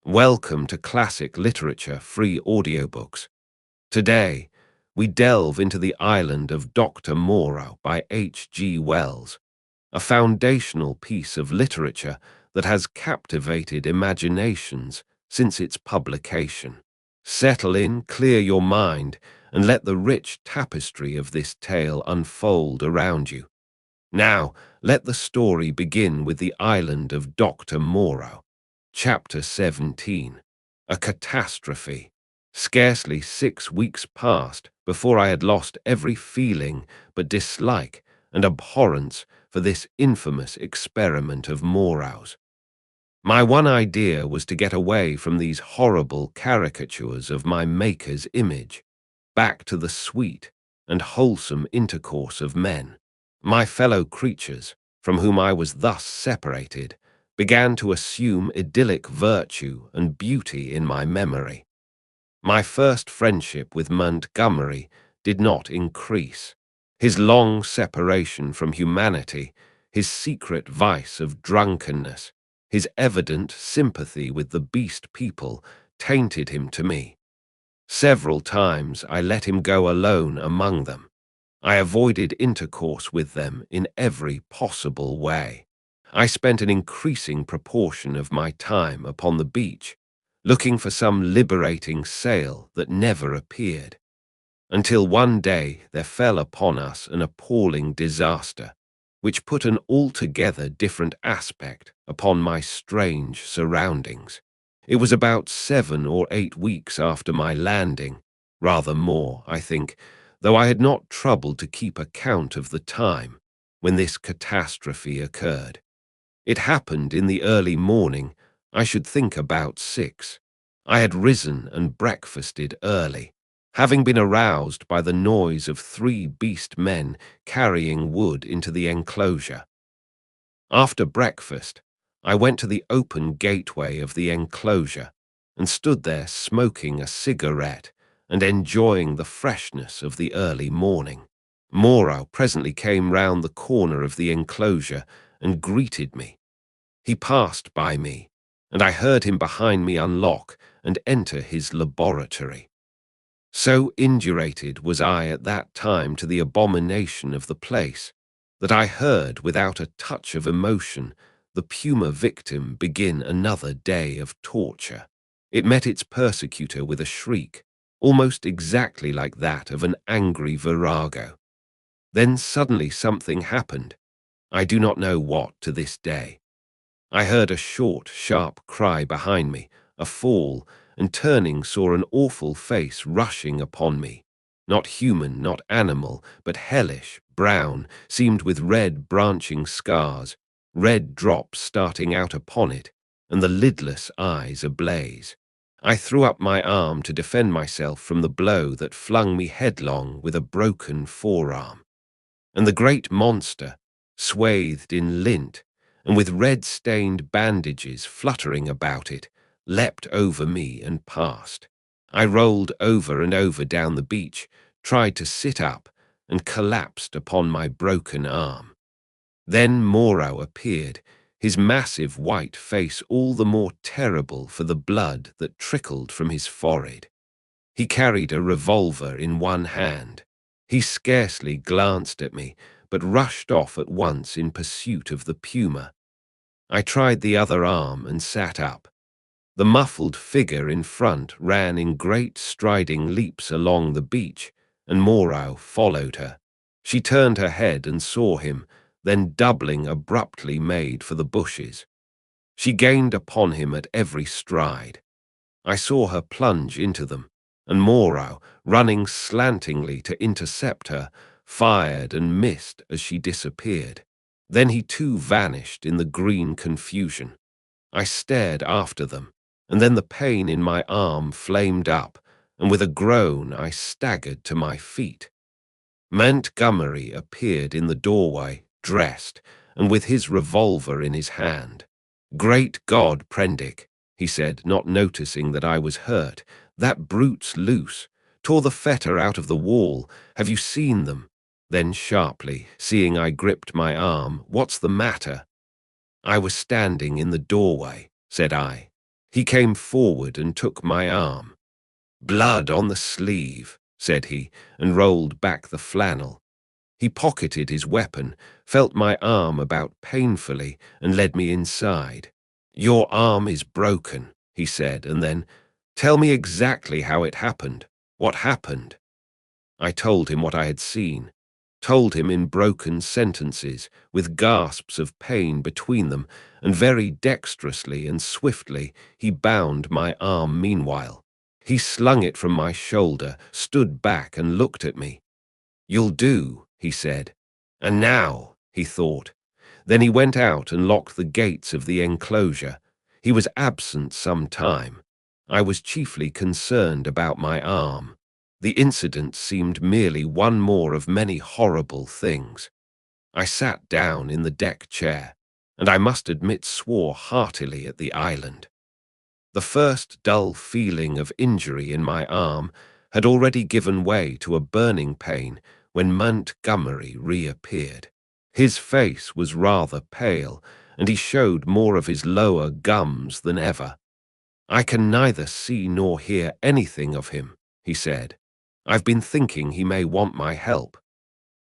Welcome to Classic Literature Free Audiobooks. Today, we delve into The Island of Doctor Moreau by H.G. Wells, a foundational piece of literature that has captivated imaginations since its publication. Settle in, clear your mind, and let the rich tapestry of this tale unfold around you. Now, let the story begin with The Island of Doctor Moreau. Chapter 17. A Catastrophe. Scarcely 6 weeks passed before I had lost every feeling but dislike and abhorrence for this infamous experiment of Moreau's. My one idea was to get away from these horrible caricatures of my Maker's image, back to the sweet and wholesome intercourse of men. My fellow creatures, from whom I was thus separated, began to assume idyllic virtue and beauty in my memory. My first friendship with Montgomery did not increase. His long separation from humanity, his secret vice of drunkenness, his evident sympathy with the beast people tainted him to me. Several times I let him go alone among them. I avoided intercourse with them in every possible way. I spent an increasing proportion of my time upon the beach, looking for some liberating sail that never appeared, until one day there fell upon us an appalling disaster, which put an altogether different aspect upon my strange surroundings. It was about 7 or 8 weeks after my landing, rather more, I think, though I had not troubled to keep account of the time, when this catastrophe occurred. It happened in the early morning, I should think about 6. I had risen and breakfasted early, having been aroused by the noise of 3 beast men carrying wood into the enclosure. After breakfast, I went to the open gateway of the enclosure and stood there smoking a cigarette and enjoying the freshness of the early morning. Moreau presently came round the corner of the enclosure and greeted me. He passed by me, and I heard him behind me unlock and enter his laboratory. So indurated was I at that time to the abomination of the place, that I heard without a touch of emotion the puma victim begin another day of torture. It met its persecutor with a shriek, almost exactly like that of an angry virago. Then suddenly something happened. I do not know what to this day. I heard a short, sharp cry behind me, a fall, and turning saw an awful face rushing upon me. Not human, not animal, but hellish, brown, seamed with red branching scars, red drops starting out upon it, and the lidless eyes ablaze. I threw up my arm to defend myself from the blow that flung me headlong with a broken forearm. And the great monster, swathed in lint, and with red-stained bandages fluttering about it, leapt over me and passed. I rolled over and over down the beach, tried to sit up, and collapsed upon my broken arm. Then Moreau appeared, his massive white face all the more terrible for the blood that trickled from his forehead. He carried a revolver in one hand. He scarcely glanced at me, but rushed off at once in pursuit of the puma. I tried the other arm and sat up. The muffled figure in front ran in great striding leaps along the beach, and Moreau followed her. She turned her head and saw him, then doubling abruptly made for the bushes. She gained upon him at every stride. I saw her plunge into them, and Moreau, running slantingly to intercept her, fired and missed as she disappeared. Then he too vanished in the green confusion. I stared after them, and then the pain in my arm flamed up, and with a groan I staggered to my feet. Montgomery appeared in the doorway, dressed, and with his revolver in his hand. "Great God, Prendick," he said, not noticing that I was hurt. "That brute's loose. Tore the fetter out of the wall. Have you seen them?" Then sharply, seeing I gripped my arm, "What's the matter?" "I was standing in the doorway," said I. He came forward and took my arm. "Blood on the sleeve," said he, and rolled back the flannel. He pocketed his weapon, felt my arm about painfully, and led me inside. "Your arm is broken," he said, and then, "Tell me exactly how it happened. What happened?" I told him what I had seen, told him in broken sentences, with gasps of pain between them, and very dexterously and swiftly he bound my arm meanwhile. He slung it from my shoulder, stood back and looked at me. "You'll do," he said. "And now," he thought. Then he went out and locked the gates of the enclosure. He was absent some time. I was chiefly concerned about my arm. The incident seemed merely one more of many horrible things. I sat down in the deck chair, and I must admit swore heartily at the island. The first dull feeling of injury in my arm had already given way to a burning pain when Montgomery reappeared. His face was rather pale, and he showed more of his lower gums than ever. "I can neither see nor hear anything of him," he said. "I've been thinking he may want my help."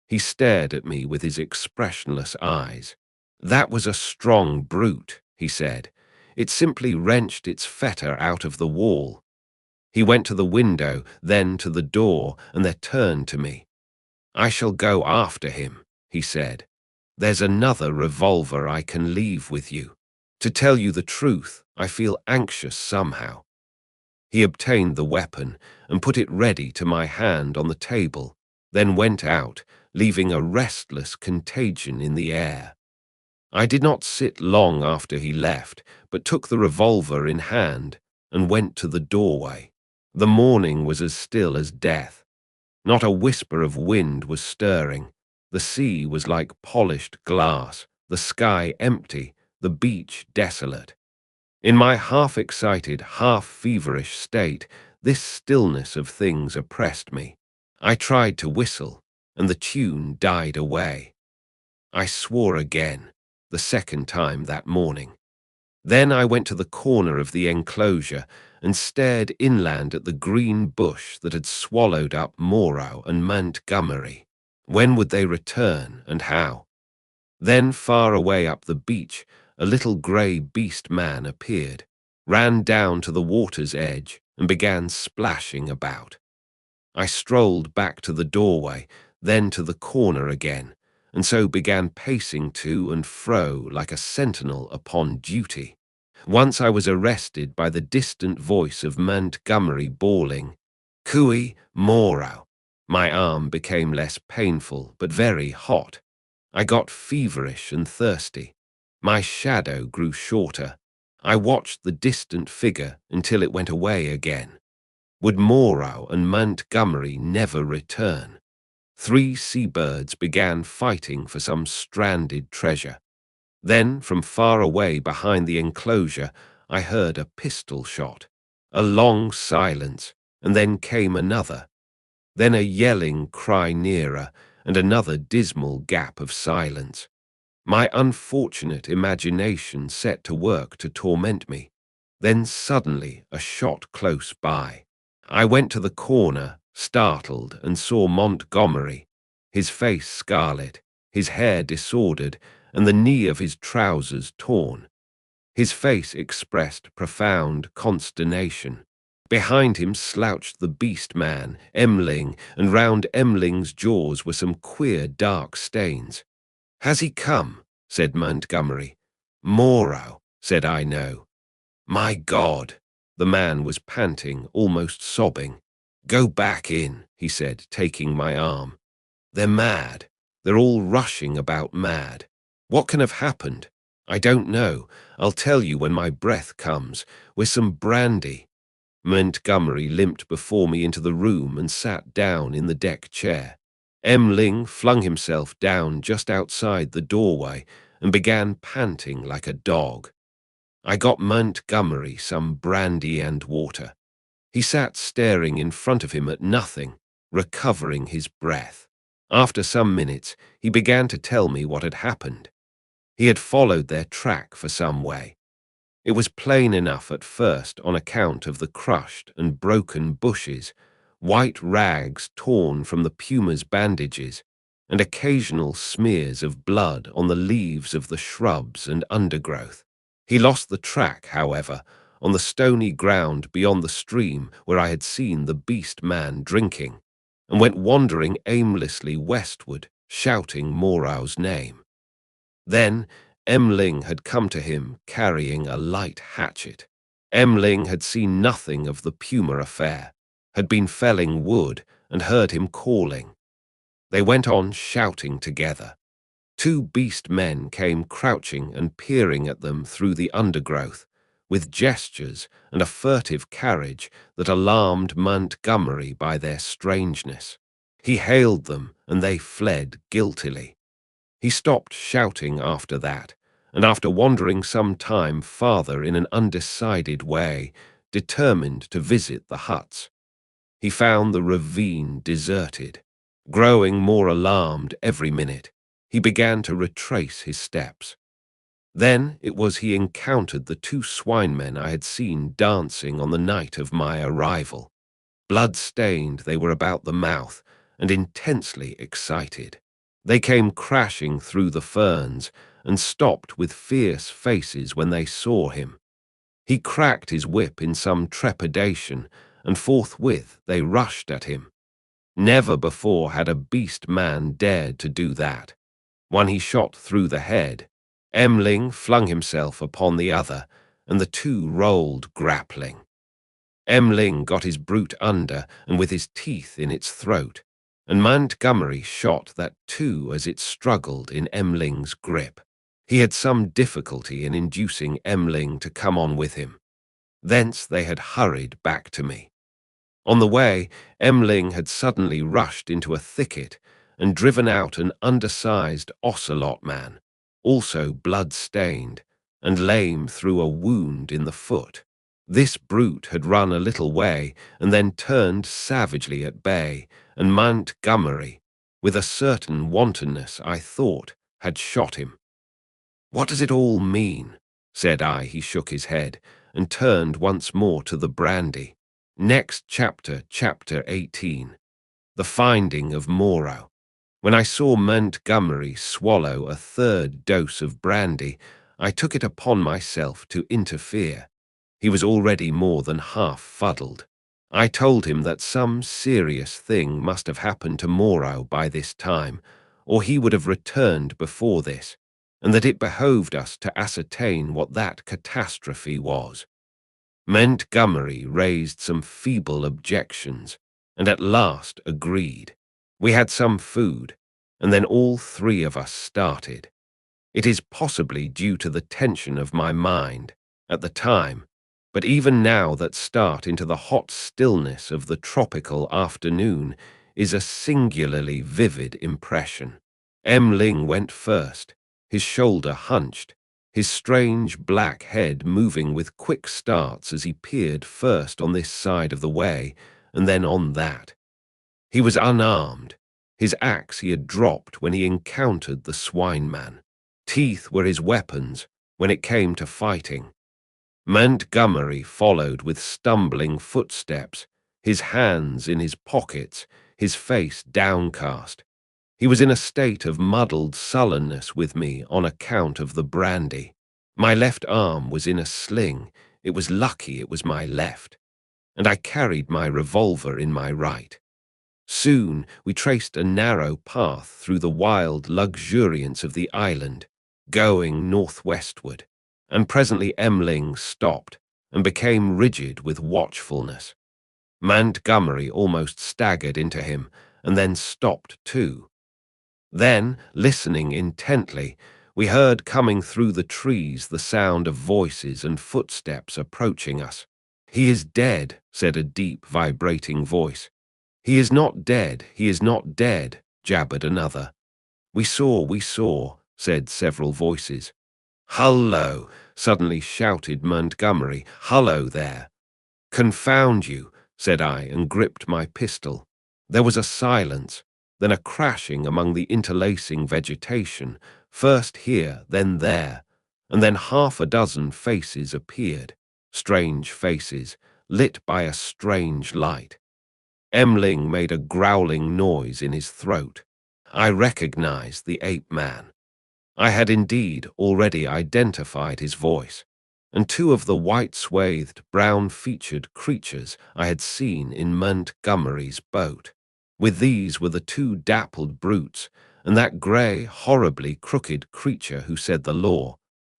He stared at me with his expressionless eyes. "That was a strong brute," he said. "It simply wrenched its fetter out of the wall." He went to the window, then to the door, and then turned to me. "I shall go after him," he said. "There's another revolver I can leave with you. To tell you the truth, I feel anxious somehow." He obtained the weapon and put it ready to my hand on the table, then went out, leaving a restless contagion in the air. I did not sit long after he left, but took the revolver in hand and went to the doorway. The morning was as still as death. Not a whisper of wind was stirring. The sea was like polished glass, the sky empty, the beach desolate. In my half-excited, half-feverish state, this stillness of things oppressed me. I tried to whistle, and the tune died away. I swore again, the second time that morning. Then I went to the corner of the enclosure and stared inland at the green bush that had swallowed up Moreau and Montgomery. When would they return, and how? Then far away up the beach, a little grey beast man appeared, ran down to the water's edge, and began splashing about. I strolled back to the doorway, then to the corner again, and so began pacing to and fro like a sentinel upon duty. Once I was arrested by the distant voice of Montgomery bawling, "Cooey, Moreau." My arm became less painful, but very hot. I got feverish and thirsty. My shadow grew shorter. I watched the distant figure until it went away again. Would Moreau and Montgomery never return? 3 seabirds began fighting for some stranded treasure. Then, from far away behind the enclosure, I heard a pistol shot. A long silence, and then came another. Then a yelling cry nearer, and another dismal gap of silence. My unfortunate imagination set to work to torment me. Then suddenly a shot close by. I went to the corner, startled, and saw Montgomery, his face scarlet, his hair disordered, and the knee of his trousers torn. His face expressed profound consternation. Behind him slouched the beast man, Emling, and round Emling's jaws were some queer dark stains. "Has he come?" said Montgomery. "Moreau," said I. "No." "My God!" The man was panting, almost sobbing. "Go back in," he said, taking my arm. "They're mad. They're all rushing about mad. What can have happened? I don't know. I'll tell you when my breath comes. With some brandy." Montgomery limped before me into the room and sat down in the deck chair. Emling flung himself down just outside the doorway and began panting like a dog. I got Montgomery some brandy and water. He sat staring in front of him at nothing, recovering his breath. After some minutes, he began to tell me what had happened. He had followed their track for some way. It was plain enough at first on account of the crushed and broken bushes, white rags torn from the puma's bandages, and occasional smears of blood on the leaves of the shrubs and undergrowth. He lost the track, however, on the stony ground beyond the stream where I had seen the beast man drinking, and went wandering aimlessly westward, shouting Moreau's name. Then Emling had come to him carrying a light hatchet. Emling had seen nothing of the puma affair, had been felling wood, and heard him calling. They went on shouting together. Two beast men came crouching and peering at them through the undergrowth, with gestures and a furtive carriage that alarmed Montgomery by their strangeness. He hailed them, and they fled guiltily. He stopped shouting after that, and after wandering some time farther in an undecided way, determined to visit the huts. He found the ravine deserted. Growing more alarmed every minute, he began to retrace his steps. Then it was he encountered the two swinemen I had seen dancing on the night of my arrival. Blood-stained they were about the mouth, and intensely excited. They came crashing through the ferns, and stopped with fierce faces when they saw him. He cracked his whip in some trepidation, and forthwith they rushed at him. Never before had a beast man dared to do that. One he shot through the head. Emling flung himself upon the other, and the two rolled grappling. Emling got his brute under and with his teeth in its throat, and Montgomery shot that too as it struggled in Emling's grip. He had some difficulty in inducing Emling to come on with him. Thence they had hurried back to me. On the way, Emling had suddenly rushed into a thicket and driven out an undersized ocelot man, also blood-stained, and lame through a wound in the foot. This brute had run a little way and then turned savagely at bay, and Montgomery, with a certain wantonness, I thought, had shot him. "What does it all mean?" said I. He shook his head and turned once more to the brandy. Next chapter, chapter 18. The Finding of Moreau. When I saw Montgomery swallow a third dose of brandy, I took it upon myself to interfere. He was already more than half fuddled. I told him that some serious thing must have happened to Moreau by this time, or he would have returned before this, and that it behoved us to ascertain what that catastrophe was. Montgomery raised some feeble objections, and at last agreed. We had some food, and then all three of us started. It is possibly due to the tension of my mind at the time, but even now that start into the hot stillness of the tropical afternoon is a singularly vivid impression. Emling went first, his shoulder hunched, his strange black head moving with quick starts as he peered first on this side of the way and then on that. He was unarmed. His axe he had dropped when he encountered the swineman. Teeth were his weapons when it came to fighting. Montgomery followed with stumbling footsteps, his hands in his pockets, his face downcast. He was in a state of muddled sullenness with me on account of the brandy. My left arm was in a sling. It was lucky it was my left, and I carried my revolver in my right. Soon we traced a narrow path through the wild luxuriance of the island, going northwestward, and presently Emling stopped and became rigid with watchfulness. Montgomery almost staggered into him, and then stopped too. Then, listening intently, we heard coming through the trees the sound of voices and footsteps approaching us. "He is dead," said a deep, vibrating voice. "He is not dead, he is not dead," jabbered another. We saw," said several voices. "Hullo," suddenly shouted Montgomery. "Hullo there." "Confound you," said I, and gripped my pistol. There was a silence, then a crashing among the interlacing vegetation, first here, then there, and then half a dozen faces appeared, strange faces, lit by a strange light. Emling made a growling noise in his throat. I recognized the ape-man. I had indeed already identified his voice, and two of the white-swathed, brown-featured creatures I had seen in Montgomery's boat. With these were the two dappled brutes, and that grey, horribly crooked creature who said the law,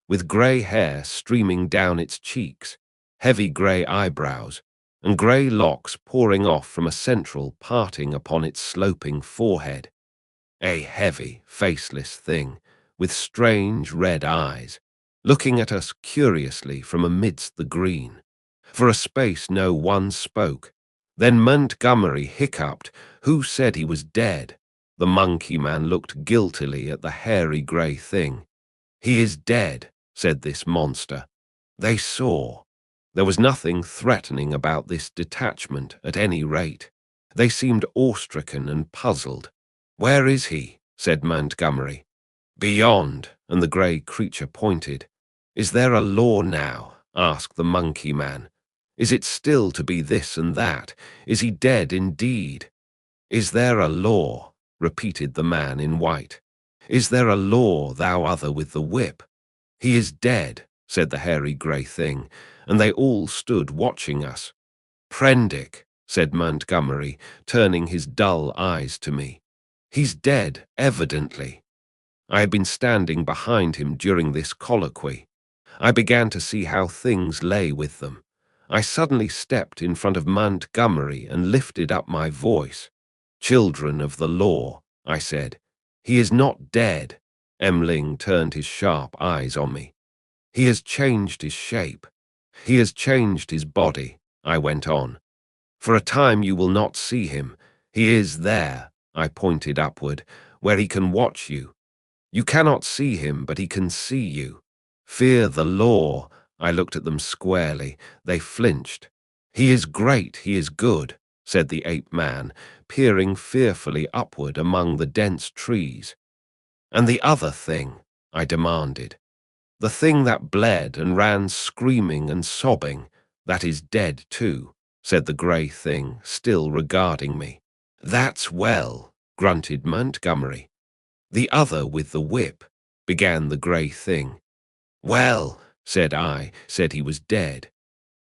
with grey hair streaming down its cheeks, heavy grey eyebrows, and grey locks pouring off from a central parting upon its sloping forehead. A heavy, faceless thing, with strange red eyes, looking at us curiously from amidst the green. For a space no one spoke. Then Montgomery hiccuped, "Who said he was dead?" The monkey man looked guiltily at the hairy grey thing. "He is dead," said this monster. They saw. There was nothing threatening about this detachment, at any rate. They seemed awestricken and puzzled. "Where is he?" said Montgomery. "Beyond," and the grey creature pointed. "Is there a law now?" asked the monkey man. "Is it still to be this and that? Is he dead indeed?" "Is there a law?" repeated the man in white. "Is there a law, thou other with the whip?" "He is dead," said the hairy grey thing, and they all stood watching us. "Prendick," said Montgomery, turning his dull eyes to me. "He's dead, evidently." I had been standing behind him during this colloquy. I began to see how things lay with them. I suddenly stepped in front of Montgomery and lifted up my voice. "Children of the law," I said. "He is not dead." Emling turned his sharp eyes on me. "He has changed his shape. He has changed his body," I went on. "For a time you will not see him. He is there," I pointed upward, "where he can watch you. You cannot see him, but he can see you. Fear the law." I looked at them squarely. They flinched. "He is great, he is good," said the ape-man, peering fearfully upward among the dense trees. "And the other thing?" I demanded. "The thing that bled and ran screaming and sobbing, that is dead too," said the grey thing, still regarding me. "That's well," grunted Montgomery. "The other with the whip," began the grey thing. "Well," said I, said he was dead.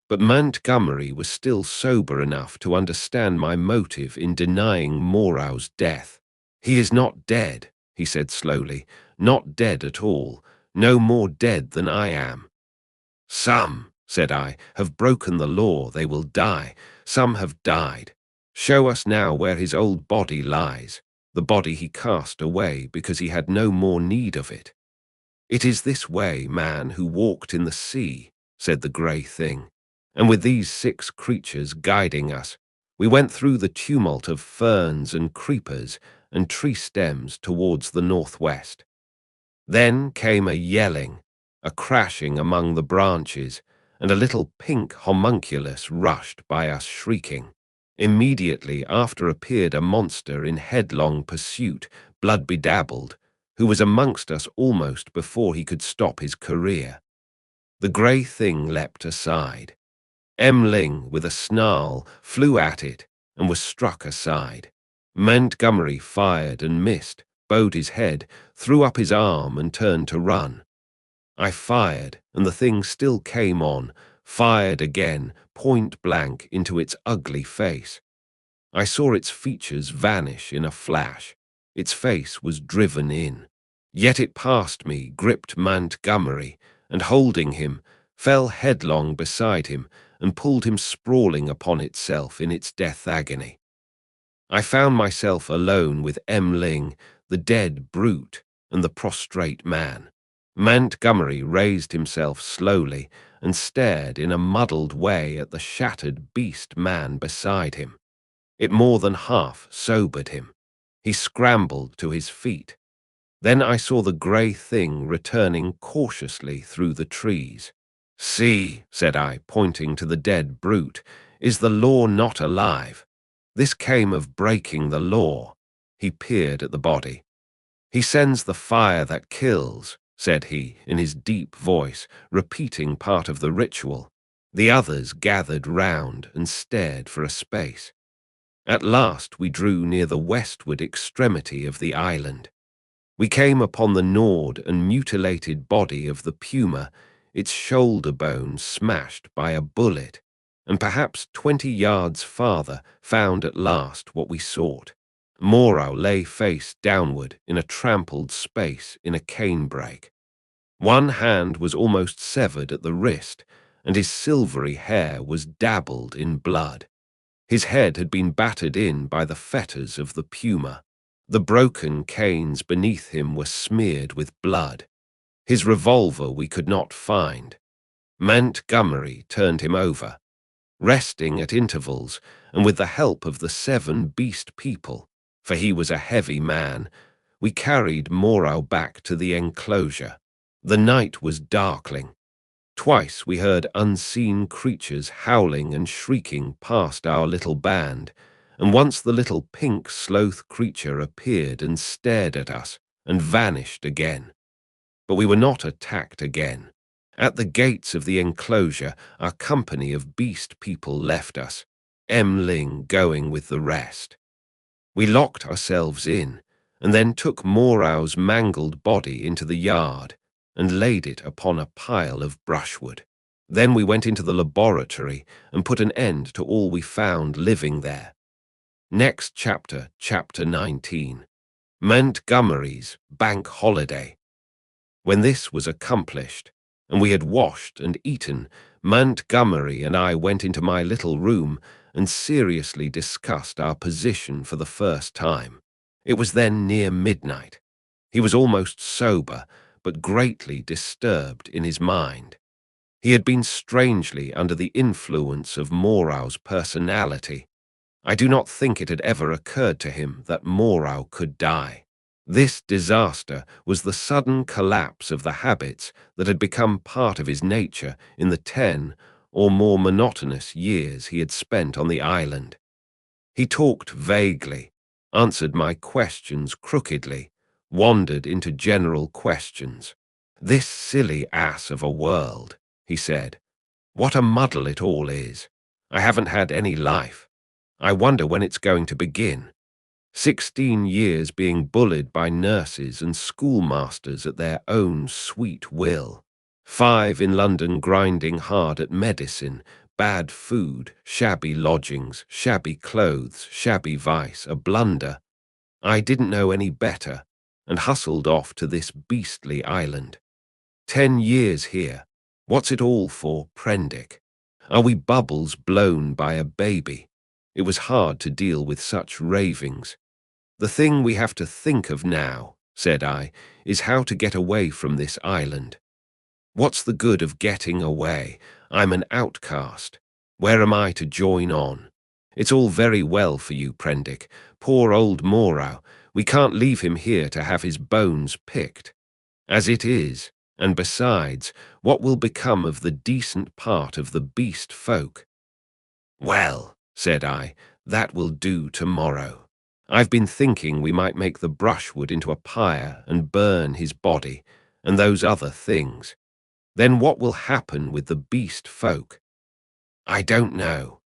But Montgomery was still sober enough to understand my motive in denying Moreau's death. "He is not dead," he said slowly, "not dead at all, no more dead than I am." "Some," said I, "have broken the law, they will die. Some have died. Show us now where his old body lies, the body he cast away because he had no more need of it." "It is this way, man who walked in the sea," said the grey thing, "and with these 6 creatures guiding us, we went through the tumult of ferns and creepers and tree stems towards the northwest. Then came a yelling, a crashing among the branches, and a little pink homunculus rushed by us shrieking. Immediately after appeared a monster in headlong pursuit, blood-bedabbled, who was amongst us almost before he could stop his career. The grey thing leapt aside. Emling, with a snarl, flew at it and was struck aside. Montgomery fired and missed, bowed his head, threw up his arm and turned to run. I fired, and the thing still came on, fired again, point blank into its ugly face. I saw its features vanish in a flash. Its face was driven in. Yet it passed me, gripped Montgomery, and holding him, fell headlong beside him and pulled him sprawling upon itself in its death agony. I found myself alone with Emling, the dead brute, and the prostrate man. Montgomery raised himself slowly and stared in a muddled way at the shattered beast man beside him. It more than half sobered him. He scrambled to his feet. Then I saw the grey thing returning cautiously through the trees. "See," said I, pointing to the dead brute, "is the law not alive? This came of breaking the law." He peered at the body. "He sends the fire that kills," said he, in his deep voice, repeating part of the ritual. The others gathered round and stared for a space. At last we drew near the westward extremity of the island. We came upon the gnawed and mutilated body of the puma, its shoulder bone smashed by a bullet, and perhaps 20 yards farther found at last what we sought. Moreau lay face downward in a trampled space in a canebrake. One hand was almost severed at the wrist, and his silvery hair was dabbled in blood. His head had been battered in by the fetters of the puma. The broken canes beneath him were smeared with blood. His revolver we could not find. Montgomery turned him over. Resting at intervals, and with the help of the 7 beast people, for he was a heavy man, we carried Moreau back to the enclosure. The night was darkling. Twice we heard unseen creatures howling and shrieking past our little band, and once the little pink sloth creature appeared and stared at us and vanished again. But we were not attacked again. At the gates of the enclosure, our company of beast people left us, Ling going with the rest. We locked ourselves in, and then took Moreau's mangled body into the yard and laid it upon a pile of brushwood. Then we went into the laboratory and put an end to all we found living there. Next chapter, chapter 19. Montgomery's Bank Holiday. When this was accomplished, and we had washed and eaten, Montgomery and I went into my little room and seriously discussed our position for the first time. It was then near midnight. He was almost sober, but greatly disturbed in his mind. He had been strangely under the influence of Moreau's personality. I do not think it had ever occurred to him that Moreau could die. This disaster was the sudden collapse of the habits that had become part of his nature in the 10 or more monotonous years he had spent on the island. He talked vaguely, answered my questions crookedly, wandered into general questions. "This silly ass of a world," he said. "What a muddle it all is. I haven't had any life. I wonder when it's going to begin. 16 years being bullied by nurses and schoolmasters at their own sweet will. 5 in London grinding hard at medicine, bad food, shabby lodgings, shabby clothes, shabby vice, a blunder. I didn't know any better, and hustled off to this beastly island. 10 years here. What's it all for, Prendick? Are we bubbles blown by a baby? It was hard to deal with such ravings. The thing we have to think of now, said I, is how to get away from this island. What's the good of getting away? I'm an outcast. Where am I to join on? It's all very well for you, Prendick. Poor old Moreau. We can't leave him here to have his bones picked. As it is, and besides, what will become of the decent part of the beast folk? Well, said I, that will do tomorrow. I've been thinking we might make the brushwood into a pyre and burn his body, and those other things. Then what will happen with the beast folk? I don't know.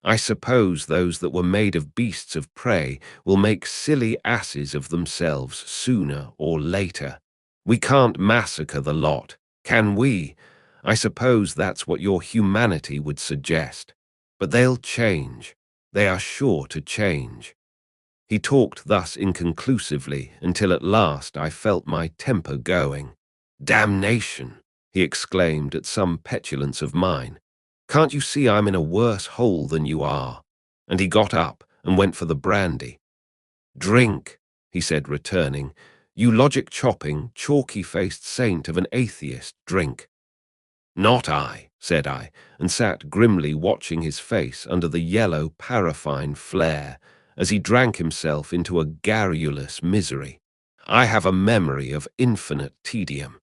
I suppose those that were made of beasts of prey will make silly asses of themselves sooner or later. We can't massacre the lot, can we? I suppose that's what your humanity would suggest. But they'll change. They are sure to change. He talked thus inconclusively until at last I felt my temper going. Damnation! He exclaimed at some petulance of mine. Can't you see I'm in a worse hole than you are? And he got up and went for the brandy. Drink, he said, returning. You logic-chopping, chalky-faced saint of an atheist, drink. Not I, said I, and sat grimly watching his face under the yellow paraffine flare as he drank himself into a garrulous misery. I have a memory of infinite tedium.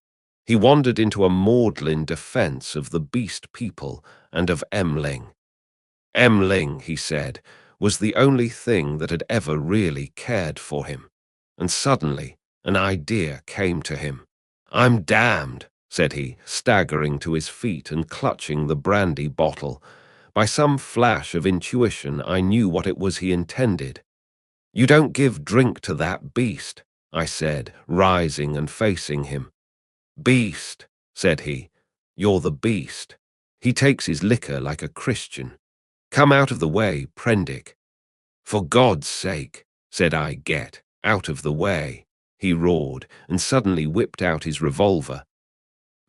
He wandered into a maudlin defense of the beast people and of Ling. Ling, he said, was the only thing that had ever really cared for him. And suddenly an idea came to him. I'm damned, said he, staggering to his feet and clutching the brandy bottle. By some flash of intuition, I knew what it was he intended. You don't give drink to that beast, I said, rising and facing him. Beast, said he. You're the beast. He takes his liquor like a Christian. Come out of the way, Prendick. For God's sake, said I, get out of the way, he roared, and suddenly whipped out his revolver.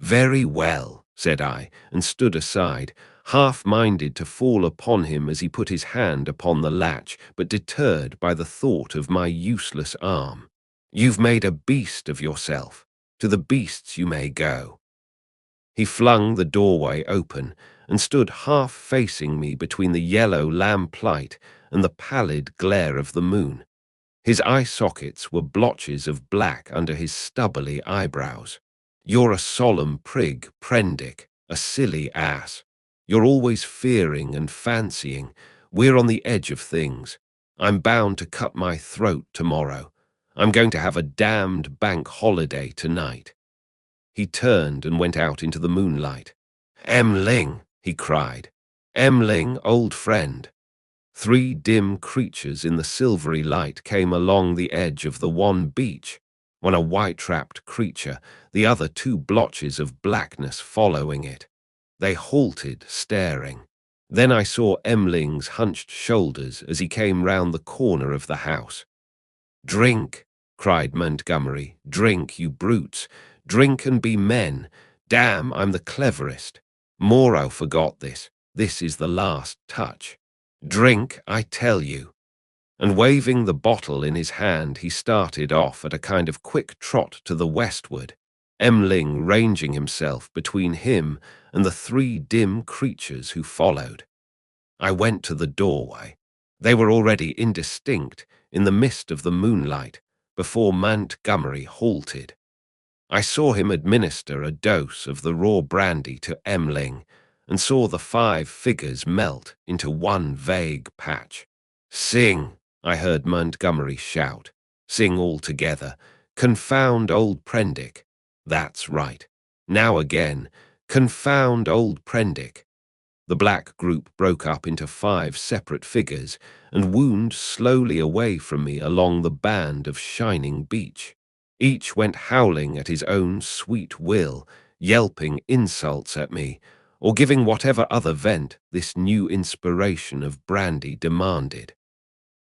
Very well, said I, and stood aside, half-minded to fall upon him as he put his hand upon the latch, but deterred by the thought of my useless arm. You've made a beast of yourself. To the beasts you may go. He flung the doorway open and stood half-facing me between the yellow lamplight and the pallid glare of the moon. His eye sockets were blotches of black under his stubbly eyebrows. You're a solemn prig, Prendick, a silly ass. You're always fearing and fancying. We're on the edge of things. I'm bound to cut my throat tomorrow. I'm going to have a damned bank holiday tonight. He turned and went out into the moonlight. Ling, he cried. Ling, old friend. 3 dim creatures in the silvery light came along the edge of the one beach, one a white-wrapped creature, the other 2 blotches of blackness following it. They halted, staring. Then I saw Ling's hunched shoulders as he came round the corner of the house. Drink, cried Montgomery. Drink, you brutes. Drink and be men. Damn, I'm the cleverest. Moreau forgot this. This is the last touch. Drink, I tell you. And waving the bottle in his hand, he started off at a kind of quick trot to the westward, Ling ranging himself between him and the 3 dim creatures who followed. I went to the doorway. They were already indistinct in the mist of the moonlight before Montgomery halted. I saw him administer a dose of the raw brandy to Ling and saw the 5 figures melt into one vague patch. Sing, I heard Montgomery shout. Sing all together. Confound old Prendick. That's right. Now again. Confound old Prendick. The black group broke up into 5 separate figures and wound slowly away from me along the band of shining beach. Each went howling at his own sweet will, yelping insults at me, or giving whatever other vent this new inspiration of brandy demanded.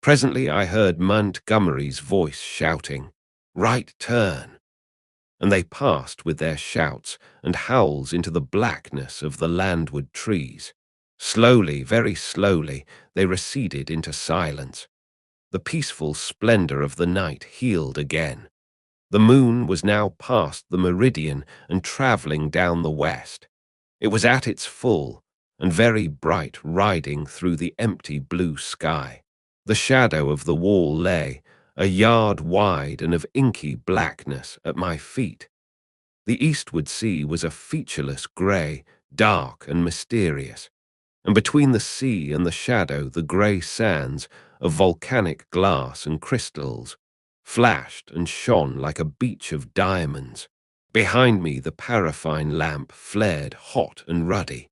Presently I heard Montgomery's voice shouting, "Right turn!" And they passed with their shouts and howls into the blackness of the landward trees. Slowly, very slowly, they receded into silence. The peaceful splendor of the night healed again. The moon was now past the meridian and traveling down the west. It was at its full and very bright, riding through the empty blue sky. The shadow of the wall lay, a yard wide and of inky blackness, at my feet. The eastward sea was a featureless grey, dark and mysterious, and between the sea and the shadow the grey sands of volcanic glass and crystals flashed and shone like a beach of diamonds. Behind me the paraffin lamp flared hot and ruddy.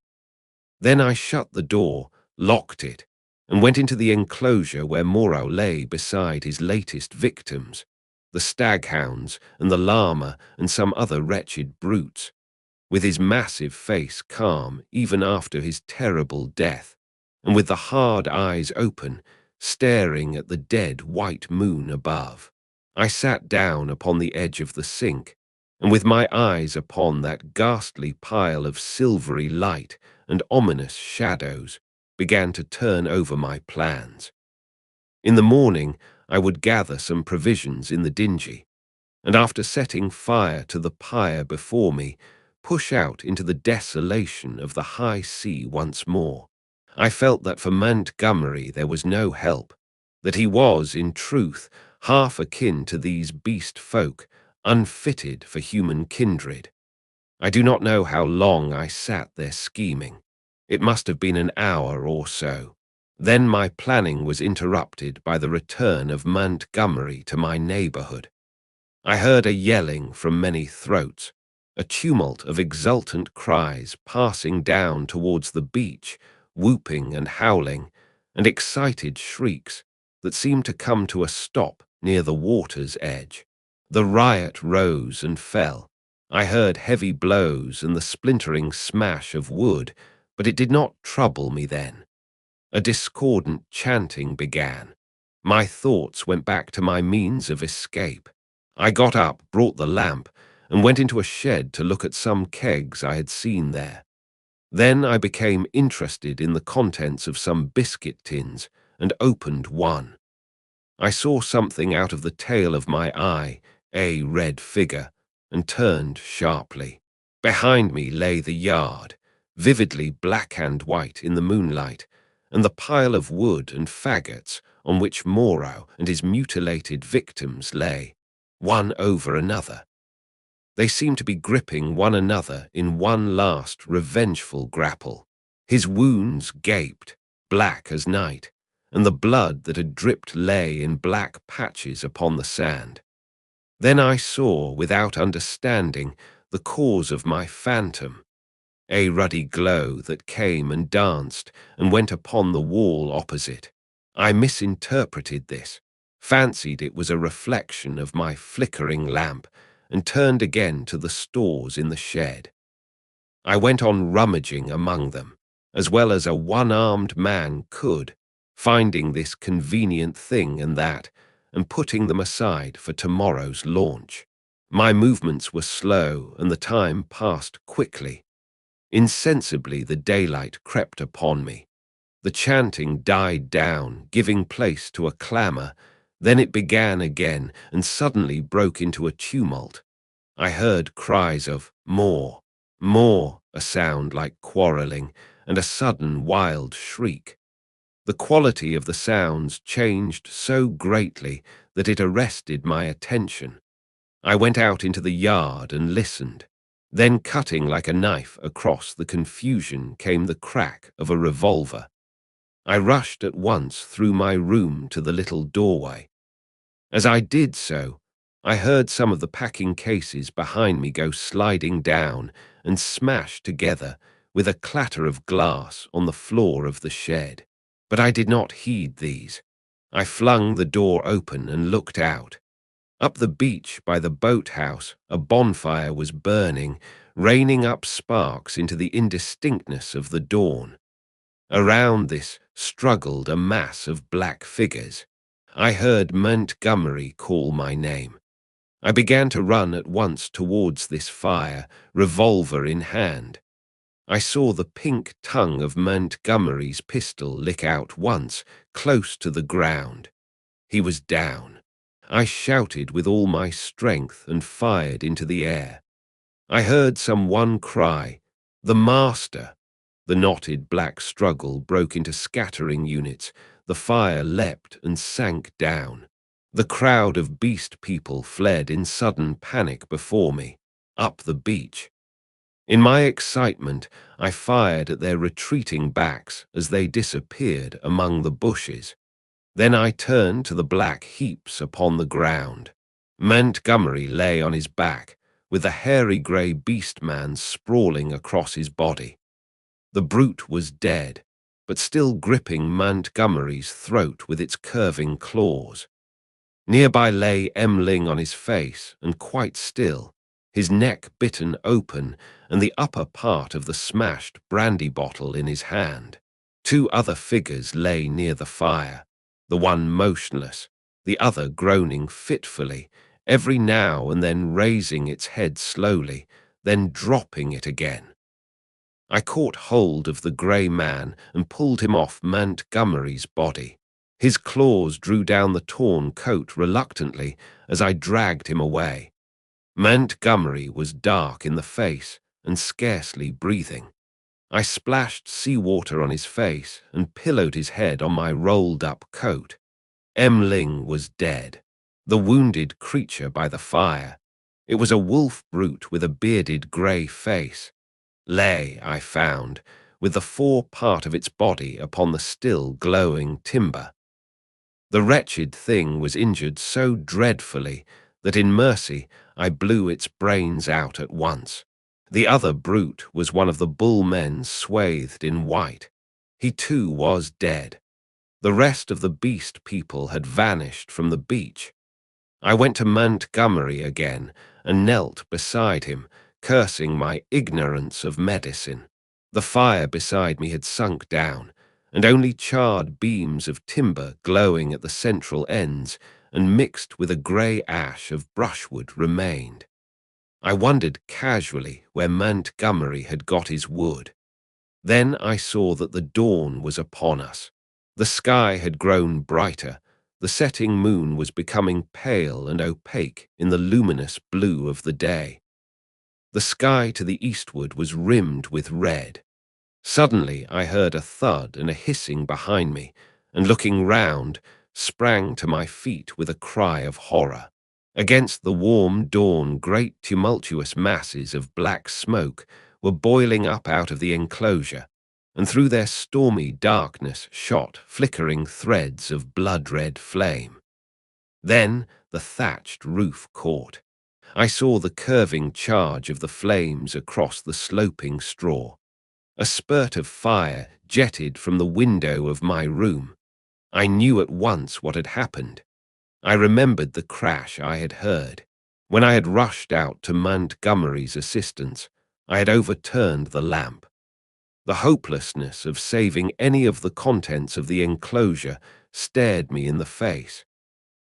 Then I shut the door, locked it, and went into the enclosure where Moreau lay beside his latest victims, the staghounds and the llama and some other wretched brutes, with his massive face calm even after his terrible death, and with the hard eyes open, staring at the dead white moon above. I sat down upon the edge of the sink, and with my eyes upon that ghastly pile of silvery light and ominous shadows, began to turn over my plans. In the morning, I would gather some provisions in the dingy, and after setting fire to the pyre before me, push out into the desolation of the high sea once more. I felt that for Montgomery there was no help, that he was, in truth, half akin to these beast folk, unfitted for human kindred. I do not know how long I sat there scheming. It must have been an hour or so. Then my planning was interrupted by the return of Montgomery to my neighborhood. I heard a yelling from many throats, a tumult of exultant cries passing down towards the beach, whooping and howling, and excited shrieks that seemed to come to a stop near the water's edge. The riot rose and fell. I heard heavy blows and the splintering smash of wood, but it did not trouble me then. A discordant chanting began. My thoughts went back to my means of escape. I got up, brought the lamp, and went into a shed to look at some kegs I had seen there. Then I became interested in the contents of some biscuit tins and opened one. I saw something out of the tail of my eye, a red figure, and turned sharply. Behind me lay the yard, vividly black and white in the moonlight, and the pile of wood and faggots on which Moreau and his mutilated victims lay, one over another. They seemed to be gripping one another in one last revengeful grapple. His wounds gaped, black as night, and the blood that had dripped lay in black patches upon the sand. Then I saw, without understanding, the cause of my phantom, a ruddy glow that came and danced and went upon the wall opposite. I misinterpreted this, fancied it was a reflection of my flickering lamp, and turned again to the stores in the shed. I went on rummaging among them, as well as a one-armed man could, finding this convenient thing and that, and putting them aside for tomorrow's launch. My movements were slow, and the time passed quickly. Insensibly the daylight crept upon me. The chanting died down, giving place to a clamour. Then it began again, and suddenly broke into a tumult. I heard cries of more, more, a sound like quarrelling, and a sudden wild shriek. The quality of the sounds changed so greatly that it arrested my attention. I went out into the yard and listened. Then, cutting like a knife across the confusion, came the crack of a revolver. I rushed at once through my room to the little doorway. As I did so, I heard some of the packing cases behind me go sliding down and smash together with a clatter of glass on the floor of the shed. But I did not heed these. I flung the door open and looked out. Up the beach by the boathouse, a bonfire was burning, raining up sparks into the indistinctness of the dawn. Around this struggled a mass of black figures. I heard Montgomery call my name. I began to run at once towards this fire, revolver in hand. I saw the pink tongue of Montgomery's pistol lick out once, close to the ground. He was down. I shouted with all my strength and fired into the air. I heard someone cry, "The master!" The knotted black struggle broke into scattering units. The fire leapt and sank down. The crowd of beast people fled in sudden panic before me, up the beach. In my excitement, I fired at their retreating backs as they disappeared among the bushes. Then I turned to the black heaps upon the ground. Montgomery lay on his back, with the hairy grey beast man sprawling across his body. The brute was dead, but still gripping Montgomery's throat with its curving claws. Nearby lay Emling on his face, and quite still, his neck bitten open and the upper part of the smashed brandy bottle in his hand. Two other figures lay near the fire, the one motionless, the other groaning fitfully, every now and then raising its head slowly, then dropping it again. I caught hold of the grey man and pulled him off Montgomery's body. His claws drew down the torn coat reluctantly as I dragged him away. Montgomery was dark in the face and scarcely breathing. I splashed seawater on his face and pillowed his head on my rolled-up coat. Emling was dead, the wounded creature by the fire. It was a wolf brute with a bearded grey face. Lay, I found, with the fore part of its body upon the still glowing timber. The wretched thing was injured so dreadfully that in mercy I blew its brains out at once. The other brute was one of the bull men swathed in white. He too was dead. The rest of the beast people had vanished from the beach. I went to Montgomery again and knelt beside him, cursing my ignorance of medicine. The fire beside me had sunk down, and only charred beams of timber glowing at the central ends and mixed with a grey ash of brushwood remained. I wondered casually where Montgomery had got his wood. Then I saw that the dawn was upon us. The sky had grown brighter. The setting moon was becoming pale and opaque in the luminous blue of the day. The sky to the eastward was rimmed with red. Suddenly I heard a thud and a hissing behind me, and looking round, sprang to my feet with a cry of horror. Against the warm dawn, great tumultuous masses of black smoke were boiling up out of the enclosure, and through their stormy darkness shot flickering threads of blood-red flame. Then the thatched roof caught. I saw the curving charge of the flames across the sloping straw. A spurt of fire jetted from the window of my room. I knew at once what had happened. I remembered the crash I had heard. When I had rushed out to Montgomery's assistance, I had overturned the lamp. The hopelessness of saving any of the contents of the enclosure stared me in the face.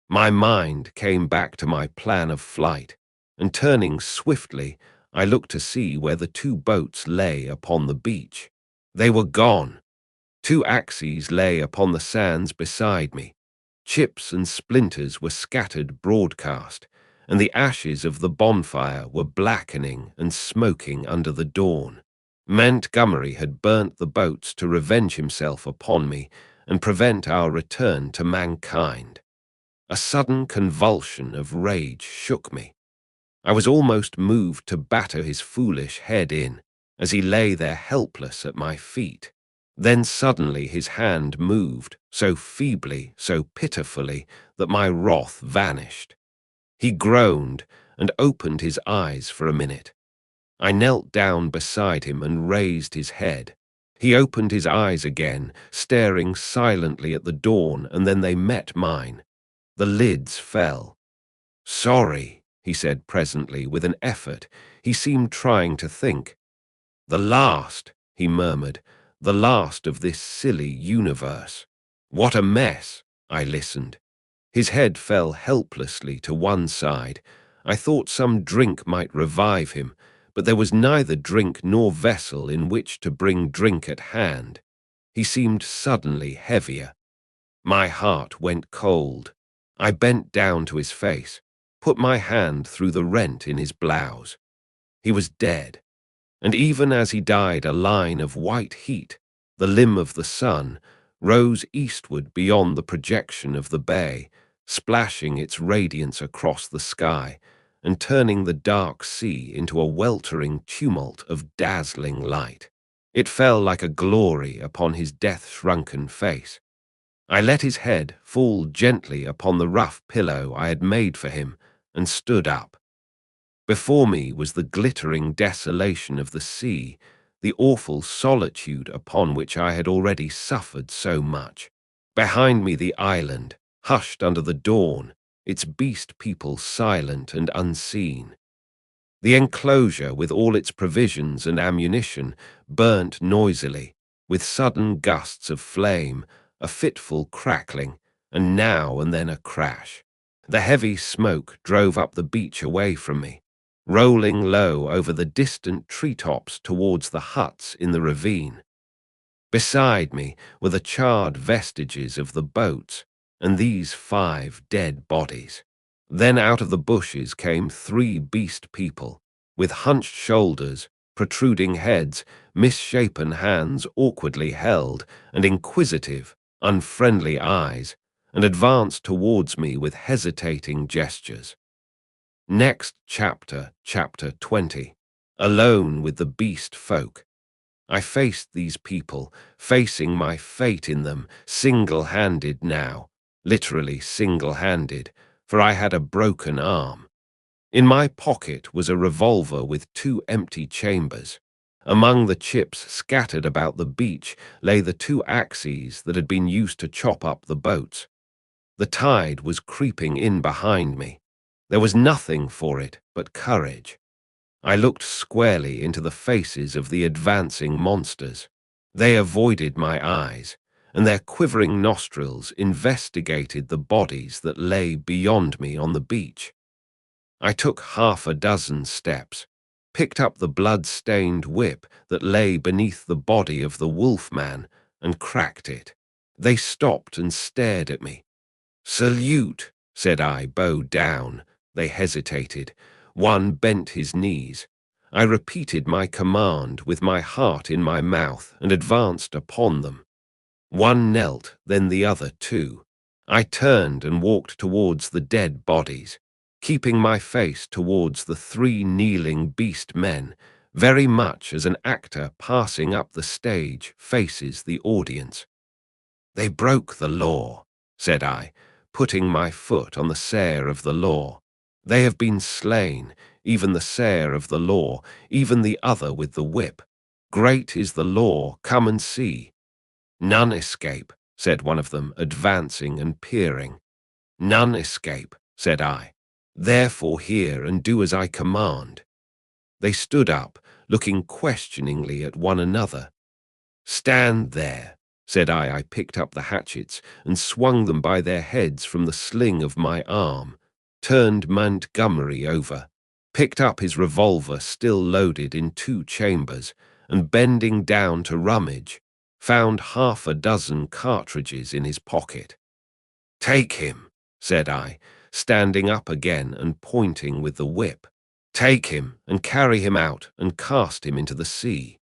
My mind came back to my plan of flight, and turning swiftly, I looked to see where the two boats lay upon the beach. They were gone. Two axes lay upon the sands beside me. Chips and splinters were scattered broadcast, and the ashes of the bonfire were blackening and smoking under the dawn. Montgomery had burnt the boats to revenge himself upon me and prevent our return to mankind. A sudden convulsion of rage shook me. I was almost moved to batter his foolish head in, as he lay there helpless at my feet. Then suddenly his hand moved, so feebly, so pitifully, that my wrath vanished. He groaned and opened his eyes for a minute. I knelt down beside him and raised his head. He opened his eyes again, staring silently at the dawn, and then they met mine. The lids fell. "Sorry," he said presently, with an effort. He seemed trying to think. "The last," he murmured, "the last of this silly universe. What a mess!" I listened. His head fell helplessly to one side. I thought some drink might revive him, but there was neither drink nor vessel in which to bring drink at hand. He seemed suddenly heavier. My heart went cold. I bent down to his face, put my hand through the rent in his blouse. He was dead, and even as he died, a line of white heat, the limb of the sun, rose eastward beyond the projection of the bay, splashing its radiance across the sky and turning the dark sea into a weltering tumult of dazzling light. It fell like a glory upon his death-shrunken face. I let his head fall gently upon the rough pillow I had made for him and stood up. Before me was the glittering desolation of the sea, the awful solitude upon which I had already suffered so much. Behind me the island, hushed under the dawn, its beast people silent and unseen. The enclosure, with all its provisions and ammunition, burnt noisily, with sudden gusts of flame, a fitful crackling, and now and then a crash. The heavy smoke drove up the beach away from me, rolling low over the distant treetops towards the huts in the ravine. Beside me were the charred vestiges of the boats, and these 5 dead bodies. Then out of the bushes came 3 beast people, with hunched shoulders, protruding heads, misshapen hands awkwardly held, and inquisitive, unfriendly eyes, and advanced towards me with hesitating gestures. Next chapter, chapter 20. Alone with the beast folk. I faced these people, facing my fate in them, single-handed now, literally single-handed, for I had a broken arm. In my pocket was a revolver with 2 empty chambers. Among the chips scattered about the beach lay the 2 axes that had been used to chop up the boats. The tide was creeping in behind me. There was nothing for it but courage. I looked squarely into the faces of the advancing monsters. They avoided my eyes, and their quivering nostrils investigated the bodies that lay beyond me on the beach. I took 6 steps, picked up the blood-stained whip that lay beneath the body of the wolfman, and cracked it. They stopped and stared at me. "Salute," said I, bow down. They hesitated. One bent his knees. I repeated my command with my heart in my mouth and advanced upon them. One knelt, then the other too. I turned and walked towards the dead bodies, keeping my face towards the 3 kneeling beast men, very much as an actor passing up the stage faces the audience. "They broke the law," said I, putting my foot on the sere of the law. "They have been slain, even the sere of the law, even the other with the whip. Great is the law, come and see." "None escape," said one of them, advancing and peering. "None escape," said I. "Therefore hear and do as I command." They stood up, looking questioningly at one another. "Stand there," said I. I picked up the hatchets and swung them by their heads from the sling of my arm, turned Montgomery over, picked up his revolver still loaded in 2 chambers, and bending down to rummage, found 6 cartridges in his pocket. "Take him," said I, standing up again and pointing with the whip. "Take him and carry him out and cast him into the sea."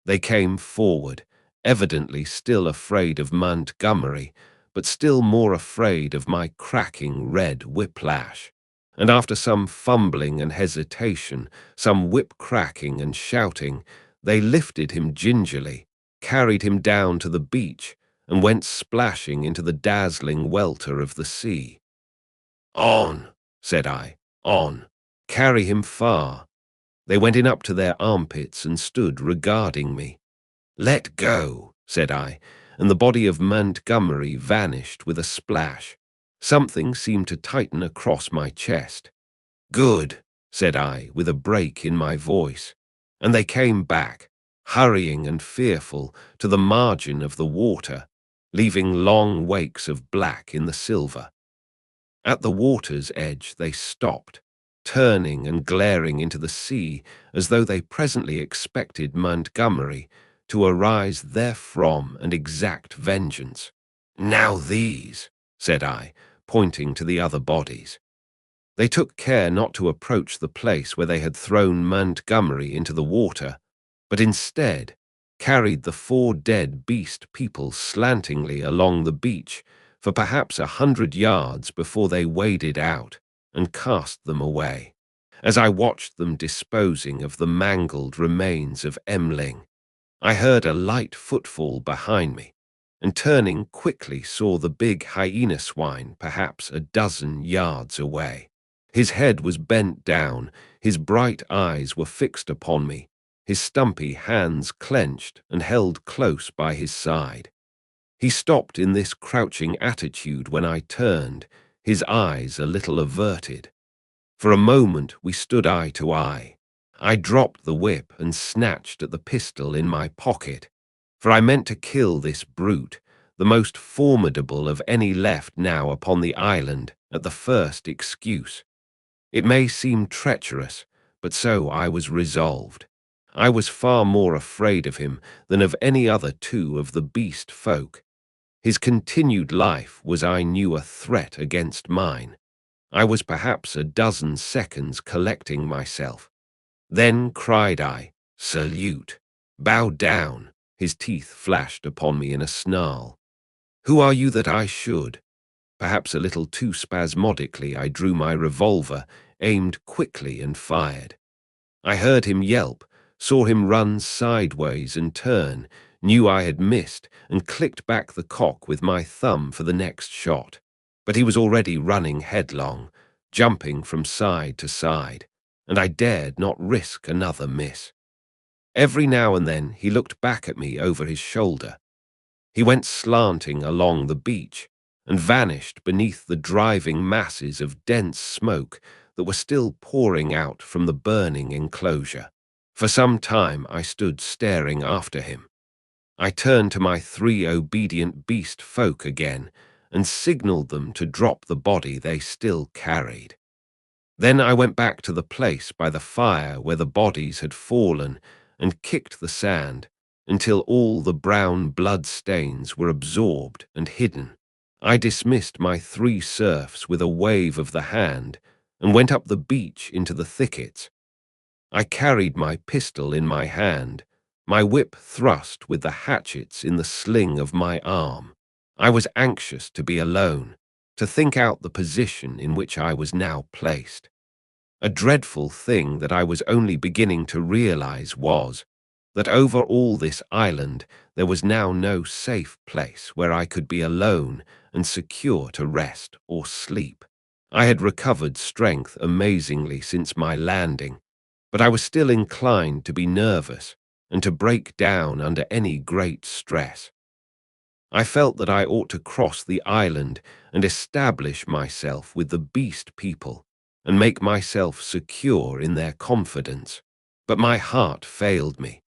They came forward, evidently still afraid of Montgomery, but still more afraid of my cracking red whiplash. And after some fumbling and hesitation, some whip-cracking and shouting, they lifted him gingerly, carried him down to the beach, and went splashing into the dazzling welter of the sea. "On," said I, "on. Carry him far." They went in up to their armpits and stood regarding me. "Let go," said I, and the body of Montgomery vanished with a splash. Something seemed to tighten across my chest. "Good," said I, with a break in my voice, and they came back, hurrying and fearful, to the margin of the water, leaving long wakes of black in the silver. At the water's edge they stopped, turning and glaring into the sea as though they presently expected Montgomery to arise therefrom and exact vengeance. "Now these," said I, pointing to the other bodies. They took care not to approach the place where they had thrown Montgomery into the water, but instead carried the 4 dead beast people slantingly along the beach for perhaps 100 yards before they waded out and cast them away. As I watched them disposing of the mangled remains of Emling, I heard a light footfall behind me, and turning quickly saw the big hyena swine perhaps 12 yards away. His head was bent down, his bright eyes were fixed upon me, his stumpy hands clenched and held close by his side. He stopped in this crouching attitude when I turned, his eyes a little averted. For a moment we stood eye to eye. I dropped the whip and snatched at the pistol in my pocket, for I meant to kill this brute, the most formidable of any left now upon the island, at the first excuse. It may seem treacherous, but so I was resolved. I was far more afraid of him than of any other 2 of the beast folk. His continued life was, I knew, a threat against mine. I was perhaps 12 seconds collecting myself. Then cried I, "Salute! Bow down!" His teeth flashed upon me in a snarl. "Who are you that I should?" Perhaps a little too spasmodically I drew my revolver, aimed quickly and fired. I heard him yelp, saw him run sideways and turn, knew I had missed, and clicked back the cock with my thumb for the next shot. But he was already running headlong, jumping from side to side, and I dared not risk another miss. Every now and then he looked back at me over his shoulder. He went slanting along the beach and vanished beneath the driving masses of dense smoke that were still pouring out from the burning enclosure. For some time I stood staring after him. I turned to my 3 obedient beast folk again and signaled them to drop the body they still carried. Then I went back to the place by the fire where the bodies had fallen and kicked the sand until all the brown blood stains were absorbed and hidden. I dismissed my 3 serfs with a wave of the hand and went up the beach into the thickets. I carried my pistol in my hand, my whip thrust with the hatchets in the sling of my arm. I was anxious to be alone, to think out the position in which I was now placed. A dreadful thing that I was only beginning to realize was that over all this island there was now no safe place where I could be alone and secure to rest or sleep. I had recovered strength amazingly since my landing, but I was still inclined to be nervous and to break down under any great stress. I felt that I ought to cross the island and establish myself with the beast people and make myself secure in their confidence, but my heart failed me.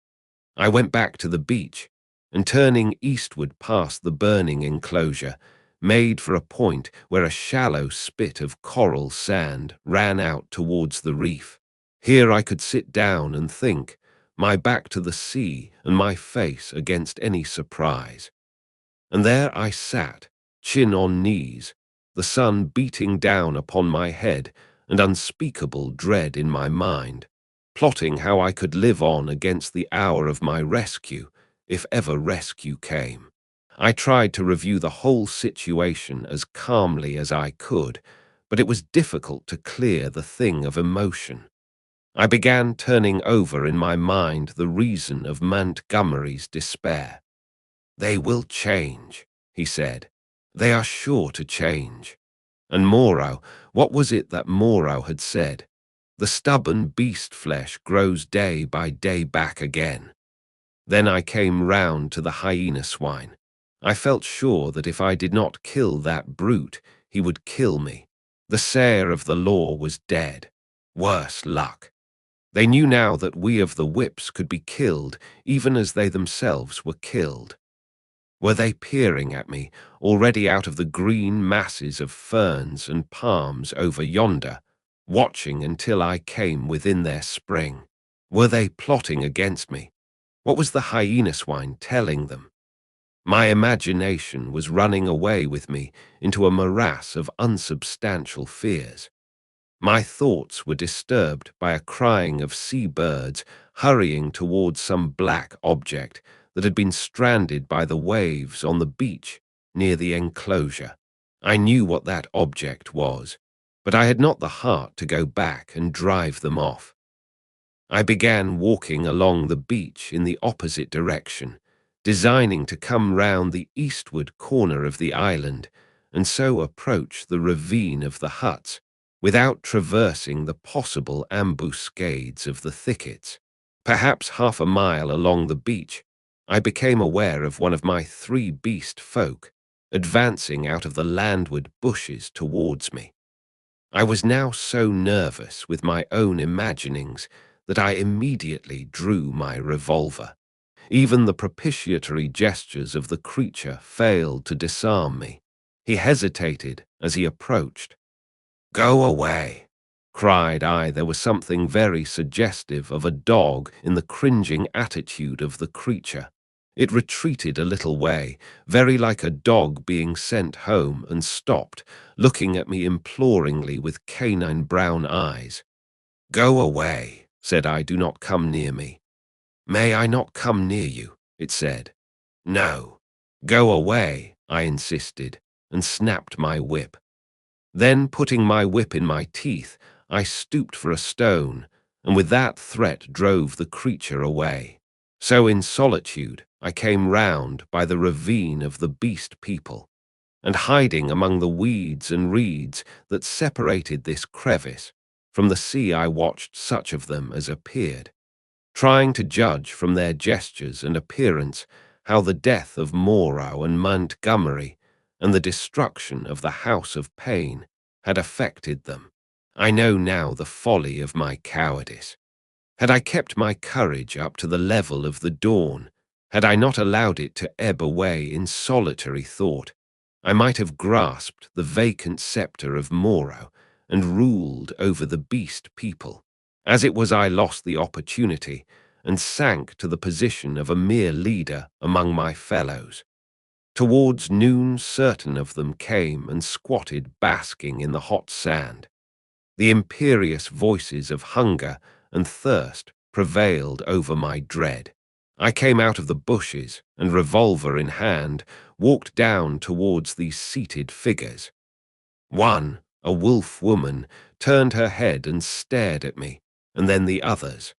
I went back to the beach and, turning eastward past the burning enclosure, made for a point where a shallow spit of coral sand ran out towards the reef. Here I could sit down and think, my back to the sea and my face against any surprise. And there I sat, chin on knees, the sun beating down upon my head and unspeakable dread in my mind, plotting how I could live on against the hour of my rescue, if ever rescue came. I tried to review the whole situation as calmly as I could, but it was difficult to clear the thing of emotion. I began turning over in my mind the reason of Montgomery's despair. "They will change," he said. "They are sure to change." And Moreau, what was it that Moreau had said? The stubborn beast flesh grows day by day back again. Then I came round to the hyena swine. I felt sure that if I did not kill that brute, he would kill me. The sire of the law was dead. Worse luck. They knew now that we of the whips could be killed even as they themselves were killed. Were they peering at me, already out of the green masses of ferns and palms over yonder, watching until I came within their spring? Were they plotting against me? What was the hyena swine telling them? My imagination was running away with me into a morass of unsubstantial fears. My thoughts were disturbed by a crying of seabirds hurrying towards some black object that had been stranded by the waves on the beach near the enclosure. I knew what that object was, but I had not the heart to go back and drive them off. I began walking along the beach in the opposite direction, designing to come round the eastward corner of the island and so approach the ravine of the huts without traversing the possible ambuscades of the thickets. Perhaps half a mile along the beach, I became aware of one of my 3 beast folk advancing out of the landward bushes towards me. I was now so nervous with my own imaginings that I immediately drew my revolver. Even the propitiatory gestures of the creature failed to disarm me. He hesitated as he approached. "Go away," cried I. There was something very suggestive of a dog in the cringing attitude of the creature. It retreated a little way, very like a dog being sent home, and stopped, looking at me imploringly with canine brown eyes. "Go away," said I. "Do not come near me." "May I not come near you?" it said. "No." "Go away," I insisted, and snapped my whip. Then, putting my whip in my teeth, I stooped for a stone, and with that threat drove the creature away. So in solitude I came round by the ravine of the beast people. and hiding among the weeds and reeds that separated this crevice from the sea I watched such of them as appeared, trying to judge from their gestures and appearance how the death of Moreau and Montgomery and the destruction of the House of Pain had affected them. I know now the folly of my cowardice. Had I kept my courage up to the level of the dawn, had I not allowed it to ebb away in solitary thought, I might have grasped the vacant scepter of Moreau and ruled over the beast people. As it was, I lost the opportunity and sank to the position of a mere leader among my fellows. Towards noon, certain of them came and squatted basking in the hot sand. The imperious voices of hunger and thirst prevailed over my dread. I came out of the bushes and, revolver in hand, walked down towards these seated figures. One, a wolf woman, turned her head and stared at me, and then the others.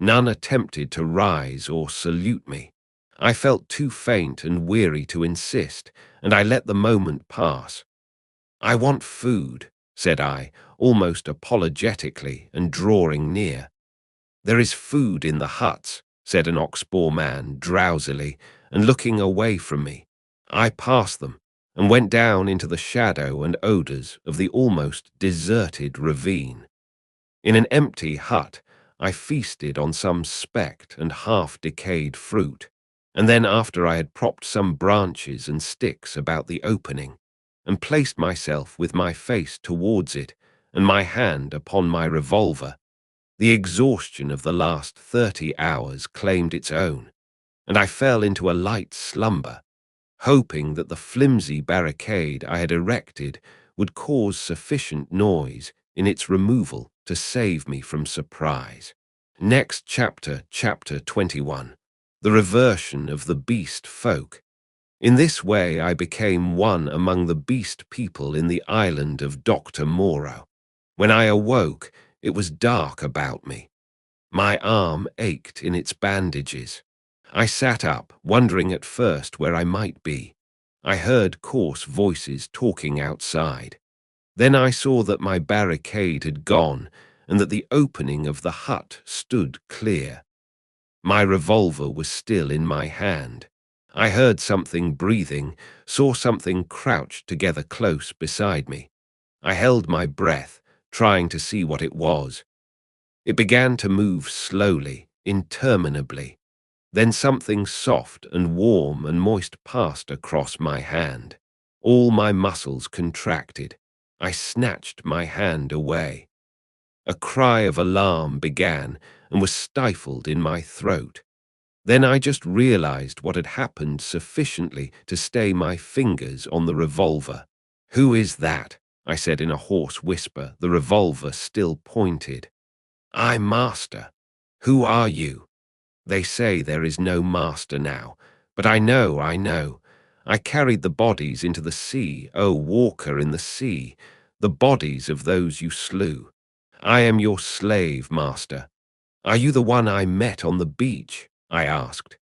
None attempted to rise or salute me. I felt too faint and weary to insist, and I let the moment pass. "I want food," said I, almost apologetically, and drawing near. "There is food in the huts," said an ox-boar man drowsily, and looking away from me. I passed them and went down into the shadow and odors of the almost deserted ravine. In an empty hut, I feasted on some specked and half-decayed fruit, and then, after I had propped some branches and sticks about the opening, and placed myself with my face towards it and my hand upon my revolver, the exhaustion of the last 30 hours claimed its own, and I fell into a light slumber, hoping that the flimsy barricade I had erected would cause sufficient noise in its removal to save me from surprise. Next chapter, chapter 21, The Reversion of the Beast Folk. In this way I became one among the beast people in the island of Dr. Moreau. When I awoke, it was dark about me. My arm ached in its bandages. I sat up, wondering at first where I might be. I heard coarse voices talking outside. Then I saw that my barricade had gone and that the opening of the hut stood clear. My revolver was still in my hand. I heard something breathing, saw something crouched together close beside me. I held my breath, trying to see what it was. It began to move slowly, interminably. Then something soft and warm and moist passed across my hand. All my muscles contracted. I snatched my hand away. A cry of alarm began and was stifled in my throat. Then I just realized what had happened sufficiently to stay my fingers on the revolver. "Who is that?" I said in a hoarse whisper, the revolver still pointed. "I'm master. Who are you?" "They say there is no master now, but I know. I carried the bodies into the sea, O walker in the sea, the bodies of those you slew. I am your slave, master." "Are you the one I met on the beach?" I asked.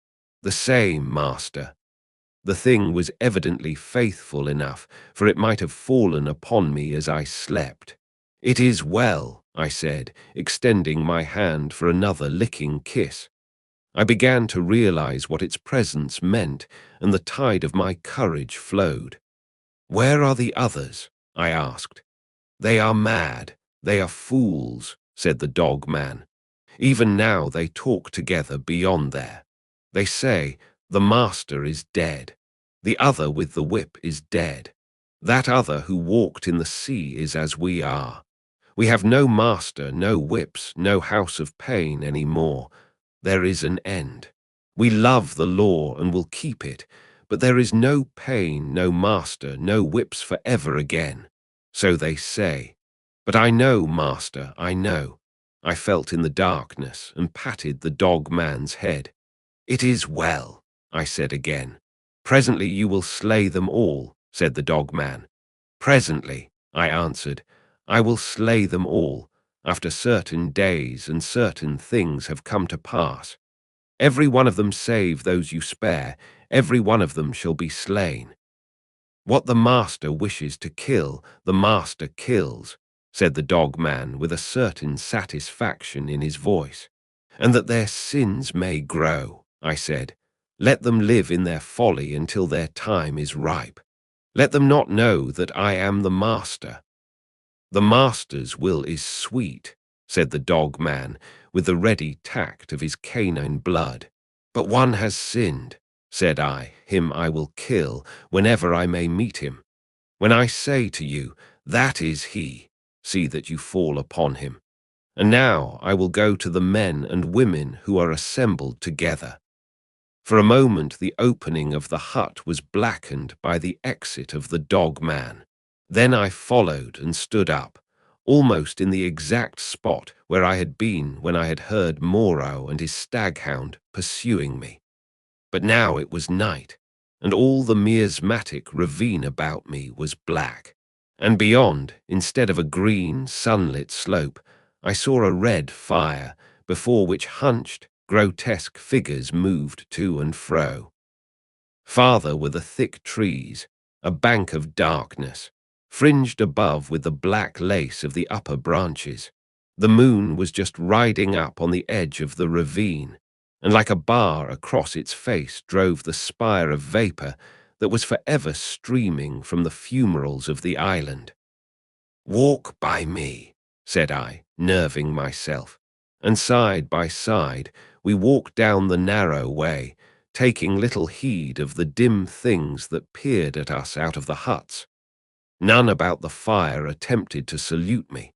"The same, master." The thing was evidently faithful enough, for it might have fallen upon me as I slept. "It is well," I said, extending my hand for another licking kiss. I began to realize what its presence meant, and the tide of my courage flowed. "Where are the others?" I asked. "They are mad. They are fools," said the dog man. "Even now they talk together beyond there. They say, 'The master is dead. The other with the whip is dead. That other who walked in the sea is as we are. We have no master, no whips, no house of pain any more. There is an end. We love the law and will keep it, but there is no pain, no master, no whips forever again.' So they say. But I know, master, I know." I felt in the darkness and patted the dog man's head. "It is well," I said again. "Presently you will slay them all," said the dog man. "Presently," I answered, "I will slay them all, after certain days and certain things have come to pass. Every one of them save those you spare, every one of them shall be slain." "What the master wishes to kill, the master kills," said the dog man with a certain satisfaction in his voice. "And that their sins may grow," I said. "Let them live in their folly until their time is ripe. Let them not know that I am the master." "The master's will is sweet," said the dog man with the ready tact of his canine blood. "But one has sinned," said I. "Him I will kill whenever I may meet him. When I say to you, 'That is he,' see that you fall upon him. And now I will go to the men and women who are assembled together." For a moment the opening of the hut was blackened by the exit of the dog man. Then I followed and stood up, almost in the exact spot where I had been when I had heard Moreau and his staghound pursuing me. But now it was night, and all the miasmatic ravine about me was black. And beyond, instead of a green, sunlit slope, I saw a red fire, before which hunched, grotesque figures moved to and fro. Farther were the thick trees, a bank of darkness, fringed above with the black lace of the upper branches. The moon was just riding up on the edge of the ravine, and like a bar across its face drove the spire of vapour that was forever streaming from the fumaroles of the island. "Walk by me," said I, nerving myself, and side by side we walked down the narrow way, taking little heed of the dim things that peered at us out of the huts. None about the fire attempted to salute me.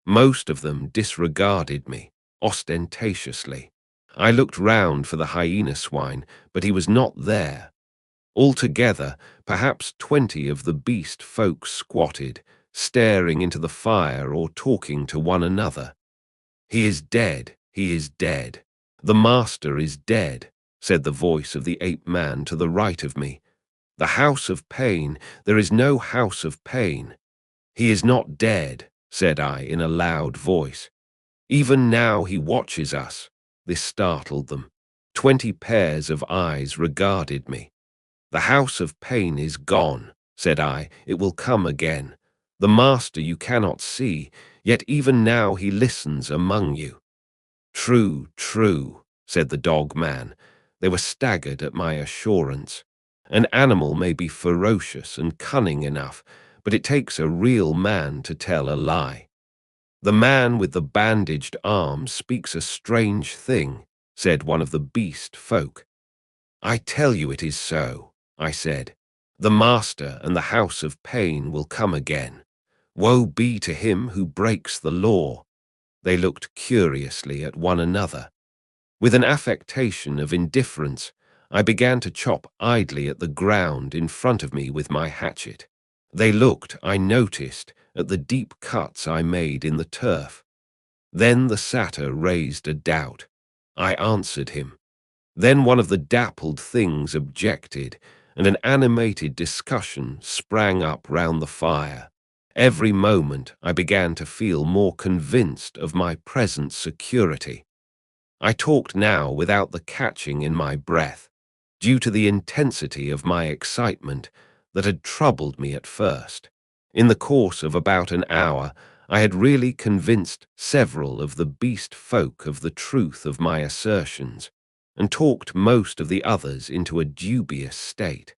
Most of them disregarded me, ostentatiously. I looked round for the hyena swine, but he was not there. Altogether, perhaps 20 of the beast folk squatted, staring into the fire or talking to one another. "He is dead, he is dead. The master is dead," said the voice of the ape-man to the right of me. "The house of pain, there is no house of pain." "He is not dead," said I in a loud voice. "Even now he watches us." This startled them. 20 pairs of eyes regarded me. "The house of pain is gone," said I. "It will come again. The master you cannot see, yet even now he listens among you." "True, true," said the dog man. They were staggered at my assurance. An animal may be ferocious and cunning enough, but it takes a real man to tell a lie. "The man with the bandaged arm speaks a strange thing," said one of the beast folk. "I tell you it is so," I said. "The master and the house of pain will come again. Woe be to him who breaks the law." They looked curiously at one another. With an affectation of indifference, I began to chop idly at the ground in front of me with my hatchet. They looked, I noticed, at the deep cuts I made in the turf. Then the satyr raised a doubt. I answered him. Then one of the dappled things objected, and an animated discussion sprang up round the fire. Every moment I began to feel more convinced of my present security. I talked now without the catching in my breath, due to the intensity of my excitement that had troubled me at first. In the course of about an hour, I had really convinced several of the beast folk of the truth of my assertions, and talked most of the others into a dubious state.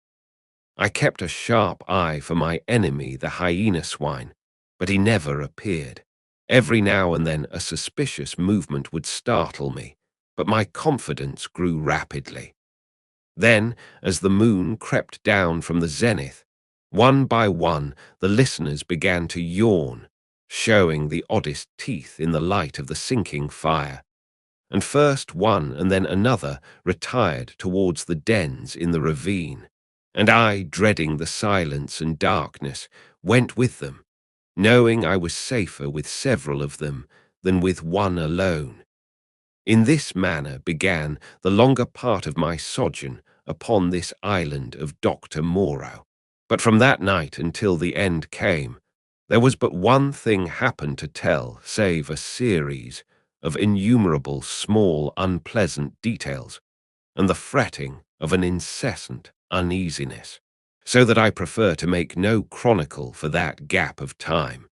I kept a sharp eye for my enemy, the hyena swine, but he never appeared. Every now and then a suspicious movement would startle me, but my confidence grew rapidly. Then, as the moon crept down from the zenith, one by one the listeners began to yawn, showing the oddest teeth in the light of the sinking fire, and first one and then another retired towards the dens in the ravine, and I, dreading the silence and darkness, went with them, knowing I was safer with several of them than with one alone. In this manner began the longer part of my sojourn upon this island of Dr. Moreau. But from that night until the end came, there was but one thing happened to tell save a series of innumerable small unpleasant details, and the fretting of an incessant uneasiness. so that I prefer to make no chronicle for that gap of time,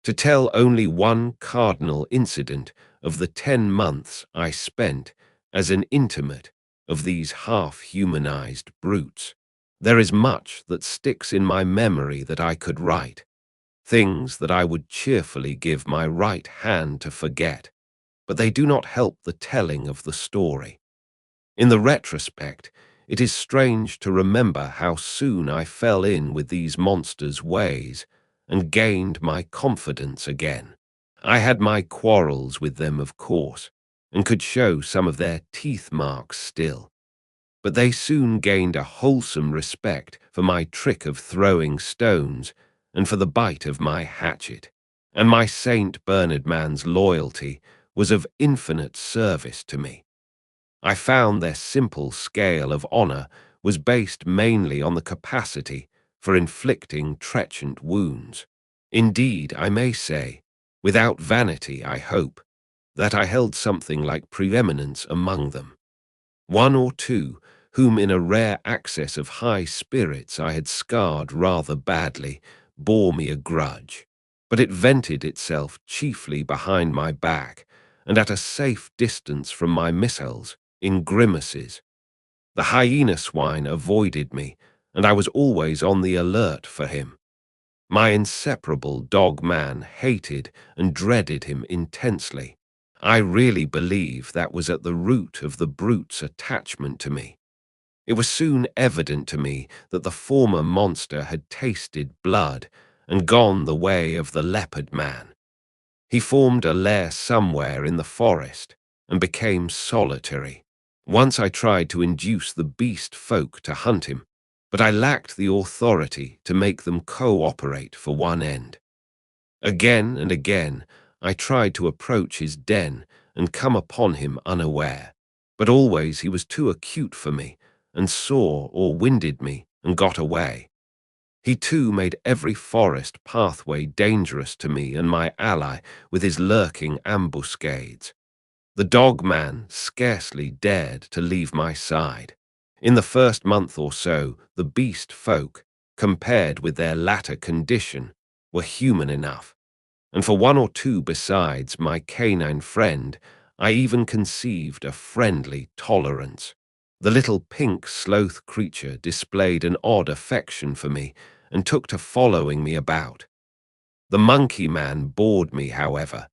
to tell only one cardinal incident of the 10 months I spent as an intimate of these half-humanized brutes. There is much that sticks in my memory that I could write, things that I would cheerfully give my right hand to forget, but they do not help the telling of the story. In the retrospect, it is strange to remember how soon I fell in with these monsters' ways and gained my confidence again. I had my quarrels with them, of course, and could show some of their teeth marks still, but they soon gained a wholesome respect for my trick of throwing stones and for the bite of my hatchet, and my Saint Bernard man's loyalty was of infinite service to me. I found their simple scale of honor was based mainly on the capacity for inflicting trenchant wounds. Indeed, I may say, without vanity, I hope, that I held something like preeminence among them. One or two, whom in a rare access of high spirits I had scarred rather badly, bore me a grudge, but it vented itself chiefly behind my back and at a safe distance from my missiles, in grimaces. The hyena swine avoided me, and I was always on the alert for him. My inseparable dog-man hated and dreaded him intensely. I really believe that was at the root of the brute's attachment to me. It was soon evident to me that the former monster had tasted blood and gone the way of the leopard man. He formed a lair somewhere in the forest and became solitary. Once I tried to induce the beast folk to hunt him, but I lacked the authority to make them cooperate for one end. Again and again, I tried to approach his den and come upon him unaware, but always he was too acute for me and saw or winded me and got away. He too made every forest pathway dangerous to me and my ally with his lurking ambuscades. The dog-man scarcely dared to leave my side. In the first month or so, the beast folk, compared with their latter condition, were human enough, and for one or two besides my canine friend, I even conceived a friendly tolerance. The little pink sloth creature displayed an odd affection for me and took to following me about. The monkey man bored me, however.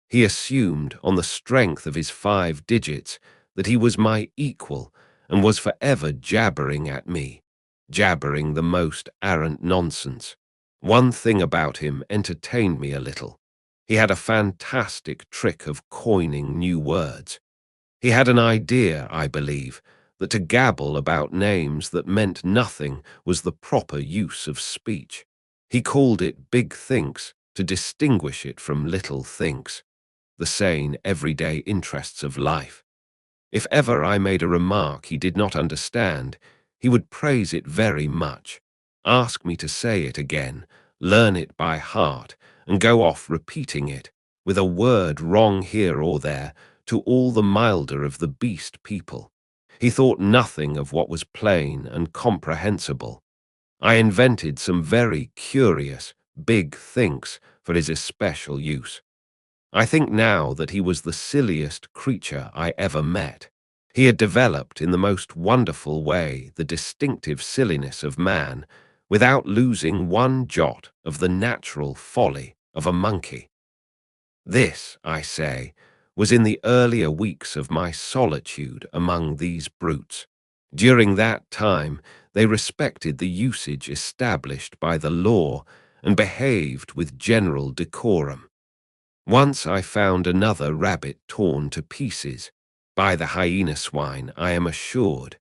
He assumed, on the strength of his 5 digits, that he was my equal and was forever jabbering at me, jabbering the most arrant nonsense. One thing about him entertained me a little. He had a fantastic trick of coining new words. He had an idea, I believe, that to gabble about names that meant nothing was the proper use of speech. He called it big thinks to distinguish it from little thinks, the sane, everyday interests of life. If ever I made a remark he did not understand, he would praise it very much, ask me to say it again, learn it by heart, and go off repeating it, with a word wrong here or there, to all the milder of the beast people. He thought nothing of what was plain and comprehensible. I invented some very curious, big thinks for his especial use. I think now that he was the silliest creature I ever met. He had developed in the most wonderful way the distinctive silliness of man, without losing one jot of the natural folly of a monkey. This, I say, was in the earlier weeks of my solitude among these brutes. During that time, they respected the usage established by the law and behaved with general decorum. Once I found another rabbit torn to pieces, by the hyena swine, I am assured,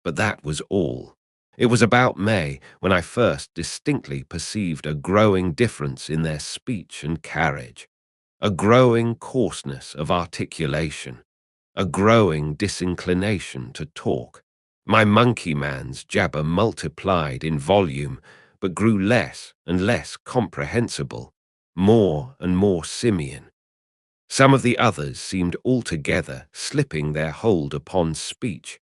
but that was all. It was about May when I first distinctly perceived a growing difference in their speech and carriage, a growing coarseness of articulation, a growing disinclination to talk. My monkey man's jabber multiplied in volume, but grew less and less comprehensible, more and more simian. Some of the others seemed altogether slipping their hold upon speech,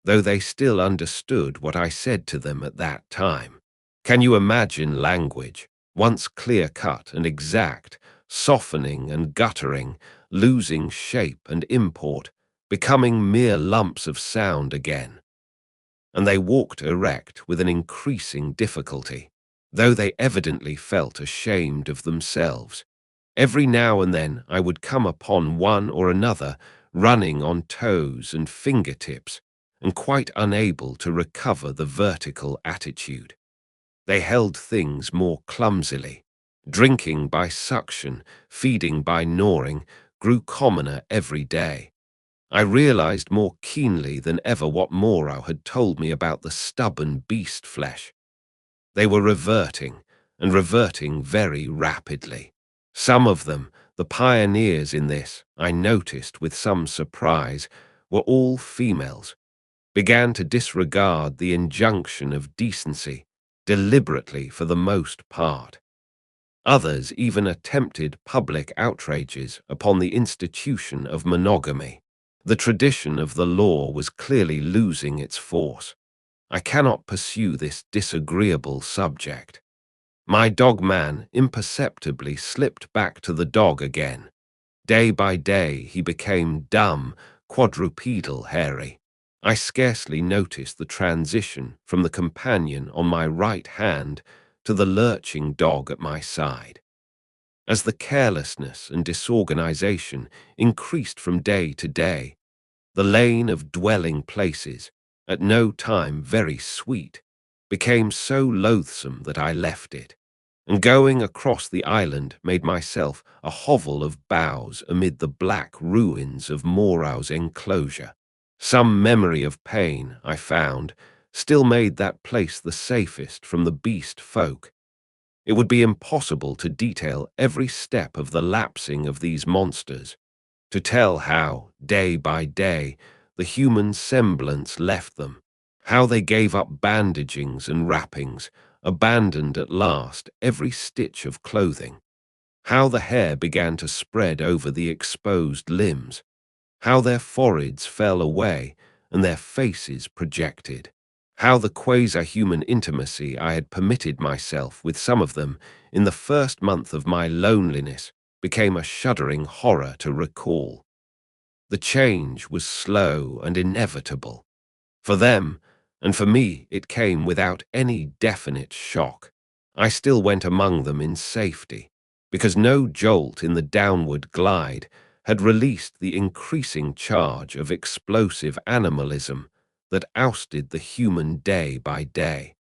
though they still understood what I said to them at that time. Can you imagine language, once clear-cut and exact, softening and guttering, losing shape and import, becoming mere lumps of sound again? And they walked erect with an increasing difficulty, though they evidently felt ashamed of themselves. Every now and then I would come upon one or another running on toes and fingertips and quite unable to recover the vertical attitude. They held things more clumsily. Drinking by suction, feeding by gnawing, grew commoner every day. I realized more keenly than ever what Moreau had told me about the stubborn beast flesh. They were reverting, and reverting very rapidly. Some of them, the pioneers in this, I noticed with some surprise, were all females, began to disregard the injunction of decency, deliberately for the most part. Others even attempted public outrages upon the institution of monogamy. The tradition of the law was clearly losing its force. I cannot pursue this disagreeable subject. My dog-man imperceptibly slipped back to the dog again. Day by day he became dumb, quadrupedal Harry. I scarcely noticed the transition from the companion on my right hand to the lurching dog at my side. As the carelessness and disorganization increased from day to day, the lane of dwelling places, at no time very sweet, became so loathsome that I left it, and going across the island made myself a hovel of boughs amid the black ruins of Moreau's enclosure. Some memory of pain, I found, still made that place the safest from the beast folk. It would be impossible to detail every step of the lapsing of these monsters, to tell how, day by day, the human semblance left them, how they gave up bandagings and wrappings, abandoned at last every stitch of clothing, how the hair began to spread over the exposed limbs, how their foreheads fell away and their faces projected, how the quasi-human intimacy I had permitted myself with some of them in the first month of my loneliness became a shuddering horror to recall. The change was slow and inevitable. For them, and for me, it came without any definite shock. I still went among them in safety, because no jolt in the downward glide had released the increasing charge of explosive animalism that ousted the human day by day.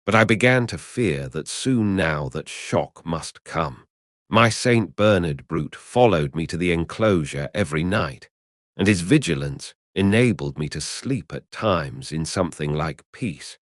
But I began to fear that soon now that shock must come. My St. Bernard brute followed me to the enclosure every night, and his vigilance enabled me to sleep at times in something like peace.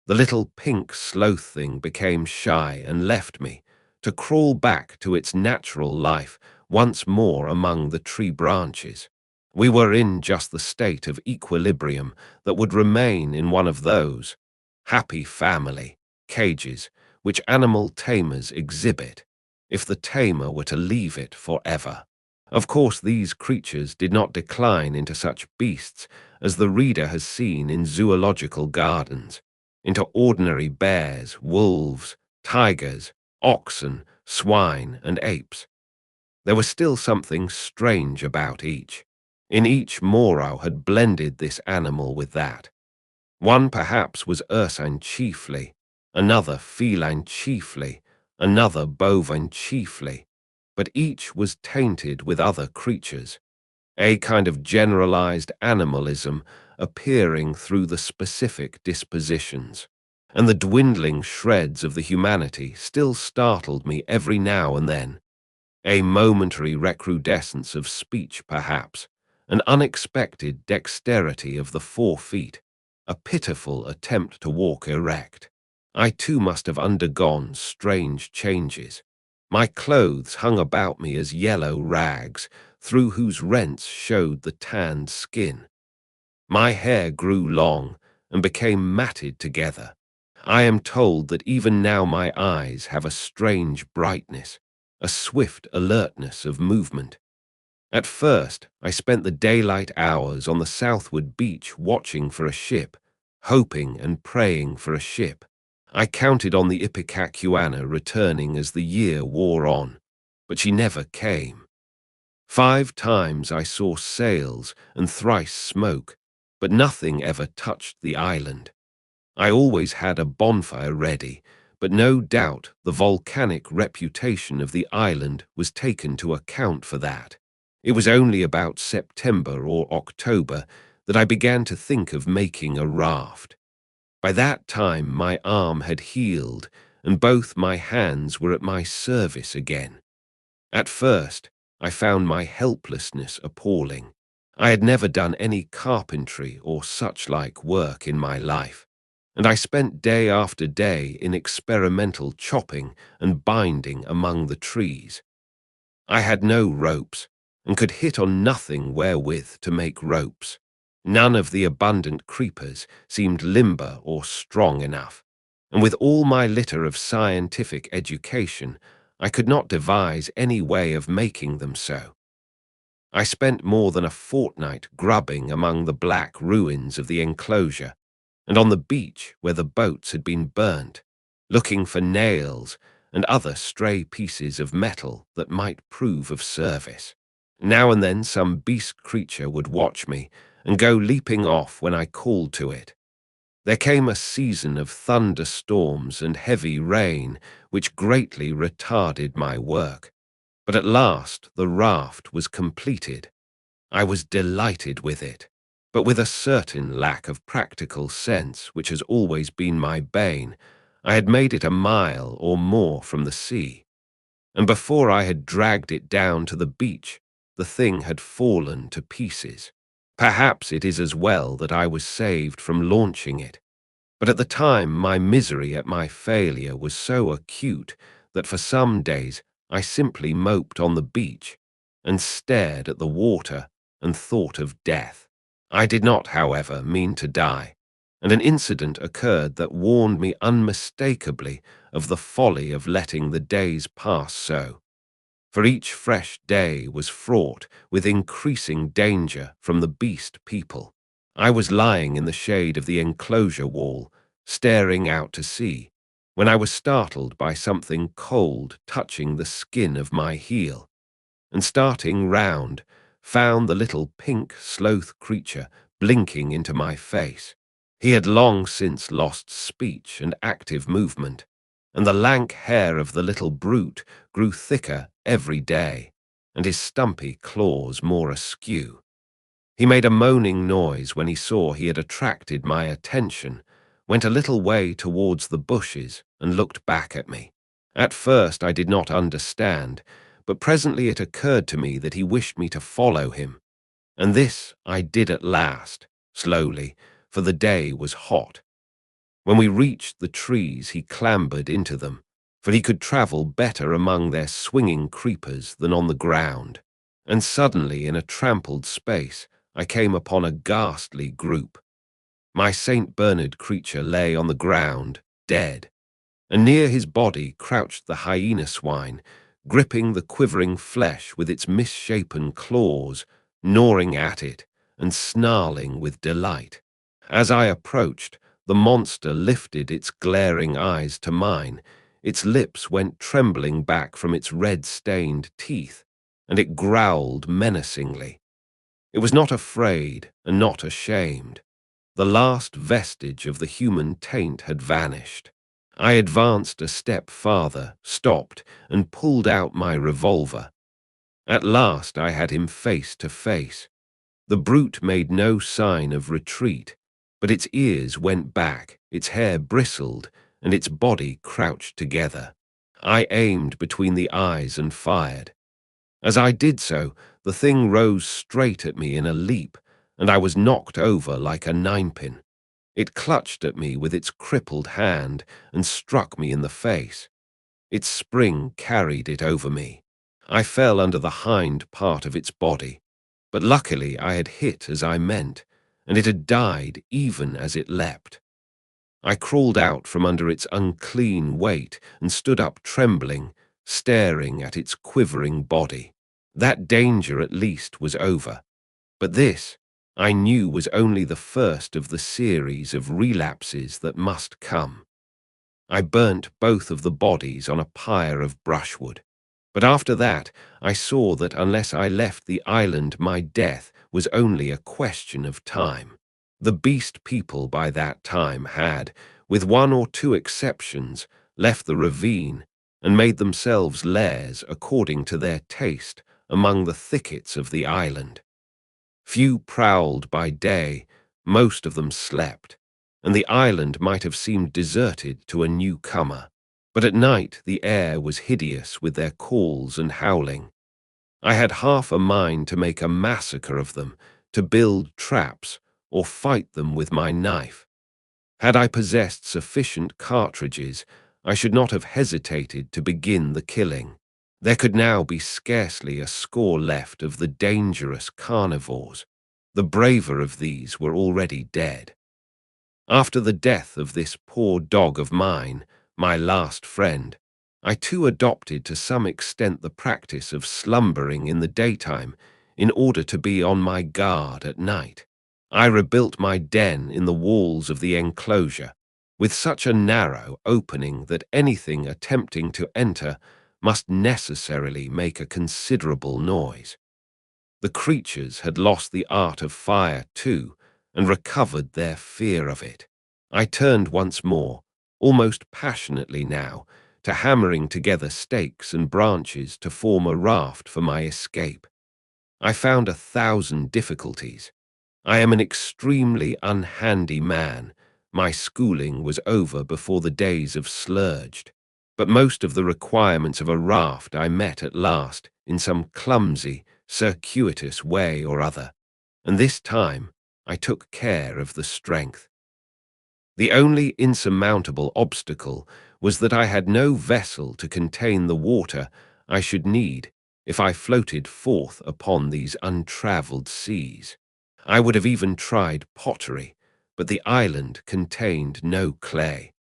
The little pink sloth thing became shy and left me, to crawl back to its natural life once more among the tree branches. We were in just the state of equilibrium that would remain in one of those happy family cages which animal tamers exhibit, if the tamer were to leave it forever. Of course, these creatures did not decline into such beasts as the reader has seen in zoological gardens, into ordinary bears, wolves, tigers, oxen, swine, and apes. There was still something strange about each. In each Moreau had blended this animal with that. One perhaps was ursine chiefly, another feline chiefly, another bovine chiefly, but each was tainted with other creatures, a kind of generalized animalism appearing through the specific dispositions. And the dwindling shreds of the humanity still startled me every now and then. A momentary recrudescence of speech, perhaps, an unexpected dexterity of the 4 feet, a pitiful attempt to walk erect. I too must have undergone strange changes. My clothes hung about me as yellow rags, through whose rents showed the tanned skin. My hair grew long and became matted together. I am told that even now my eyes have a strange brightness, a swift alertness of movement. At first, I spent the daylight hours on the southward beach watching for a ship, hoping and praying for a ship. I counted on the Ipecacuanha returning as the year wore on, but she never came. 5 times I saw sails and thrice smoke, but nothing ever touched the island. I always had a bonfire ready, but no doubt the volcanic reputation of the island was taken to account for that. It was only about September or October that I began to think of making a raft. By that time my arm had healed, and both my hands were at my service again. At first, I found my helplessness appalling. I had never done any carpentry or such-like work in my life, and I spent day after day in experimental chopping and binding among the trees. I had no ropes, and could hit on nothing wherewith to make ropes. None of the abundant creepers seemed limber or strong enough, and with all my litter of scientific education, I could not devise any way of making them so. I spent more than a fortnight grubbing among the black ruins of the enclosure, and on the beach where the boats had been burnt, looking for nails and other stray pieces of metal that might prove of service. Now and then some beast creature would watch me and go leaping off when I called to it. There came a season of thunderstorms and heavy rain which greatly retarded my work, but at last the raft was completed. I was delighted with it, but with a certain lack of practical sense which has always been my bane, I had made it a mile or more from the sea, and before I had dragged it down to the beach, the thing had fallen to pieces. Perhaps it is as well that I was saved from launching it, but at the time my misery at my failure was so acute that for some days I simply moped on the beach and stared at the water and thought of death. I did not, however, mean to die, and an incident occurred that warned me unmistakably of the folly of letting the days pass so. For each fresh day was fraught with increasing danger from the beast people. I was lying in the shade of the enclosure wall, staring out to sea, when I was startled by something cold touching the skin of my heel, and starting round, found the little pink sloth creature blinking into my face. He had long since lost speech and active movement, and the lank hair of the little brute grew thicker every day, and his stumpy claws more askew. He made a moaning noise when he saw he had attracted my attention, went a little way towards the bushes, and looked back at me. At first I did not understand, but presently it occurred to me that he wished me to follow him, and this I did at last, slowly, for the day was hot. When we reached the trees, he clambered into them, for he could travel better among their swinging creepers than on the ground, and suddenly in a trampled space I came upon a ghastly group. My St. Bernard creature lay on the ground, dead, and near his body crouched the hyena swine, gripping the quivering flesh with its misshapen claws, gnawing at it and snarling with delight. As I approached, the monster lifted its glaring eyes to mine, its lips went trembling back from its red-stained teeth, and it growled menacingly. It was not afraid and not ashamed. The last vestige of the human taint had vanished. I advanced a step farther, stopped, and pulled out my revolver. At last I had him face to face. The brute made no sign of retreat, but its ears went back, its hair bristled, and its body crouched together. I aimed between the eyes and fired. As I did so, the thing rose straight at me in a leap, and I was knocked over like a ninepin. It clutched at me with its crippled hand and struck me in the face. Its spring carried it over me. I fell under the hind part of its body, but luckily I had hit as I meant, and it had died even as it leapt. I crawled out from under its unclean weight and stood up trembling, staring at its quivering body. That danger at least was over, but this, I knew, was only the first of the series of relapses that must come. I burnt both of the bodies on a pyre of brushwood. But after that, I saw that unless I left the island, my death was only a question of time. The beast people by that time had, with one or two exceptions, left the ravine and made themselves lairs according to their taste among the thickets of the island. Few prowled by day, most of them slept, and the island might have seemed deserted to a newcomer. But at night the air was hideous with their calls and howling. I had half a mind to make a massacre of them, to build traps, or fight them with my knife. Had I possessed sufficient cartridges, I should not have hesitated to begin the killing. There could now be scarcely a score left of the dangerous carnivores. The braver of these were already dead. After the death of this poor dog of mine, my last friend, I too adopted to some extent the practice of slumbering in the daytime in order to be on my guard at night. I rebuilt my den in the walls of the enclosure, with such a narrow opening that anything attempting to enter must necessarily make a considerable noise. The creatures had lost the art of fire too, and recovered their fear of it. I turned once more, almost passionately now, to hammering together stakes and branches to form a raft for my escape. I found 1,000 difficulties. I am an extremely unhandy man. My schooling was over before the days of slurged, but most of the requirements of a raft I met at last in some clumsy, circuitous way or other, and this time I took care of the strength. The only insurmountable obstacle was that I had no vessel to contain the water I should need if I floated forth upon these untravelled seas. I would have even tried pottery, but the island contained no clay.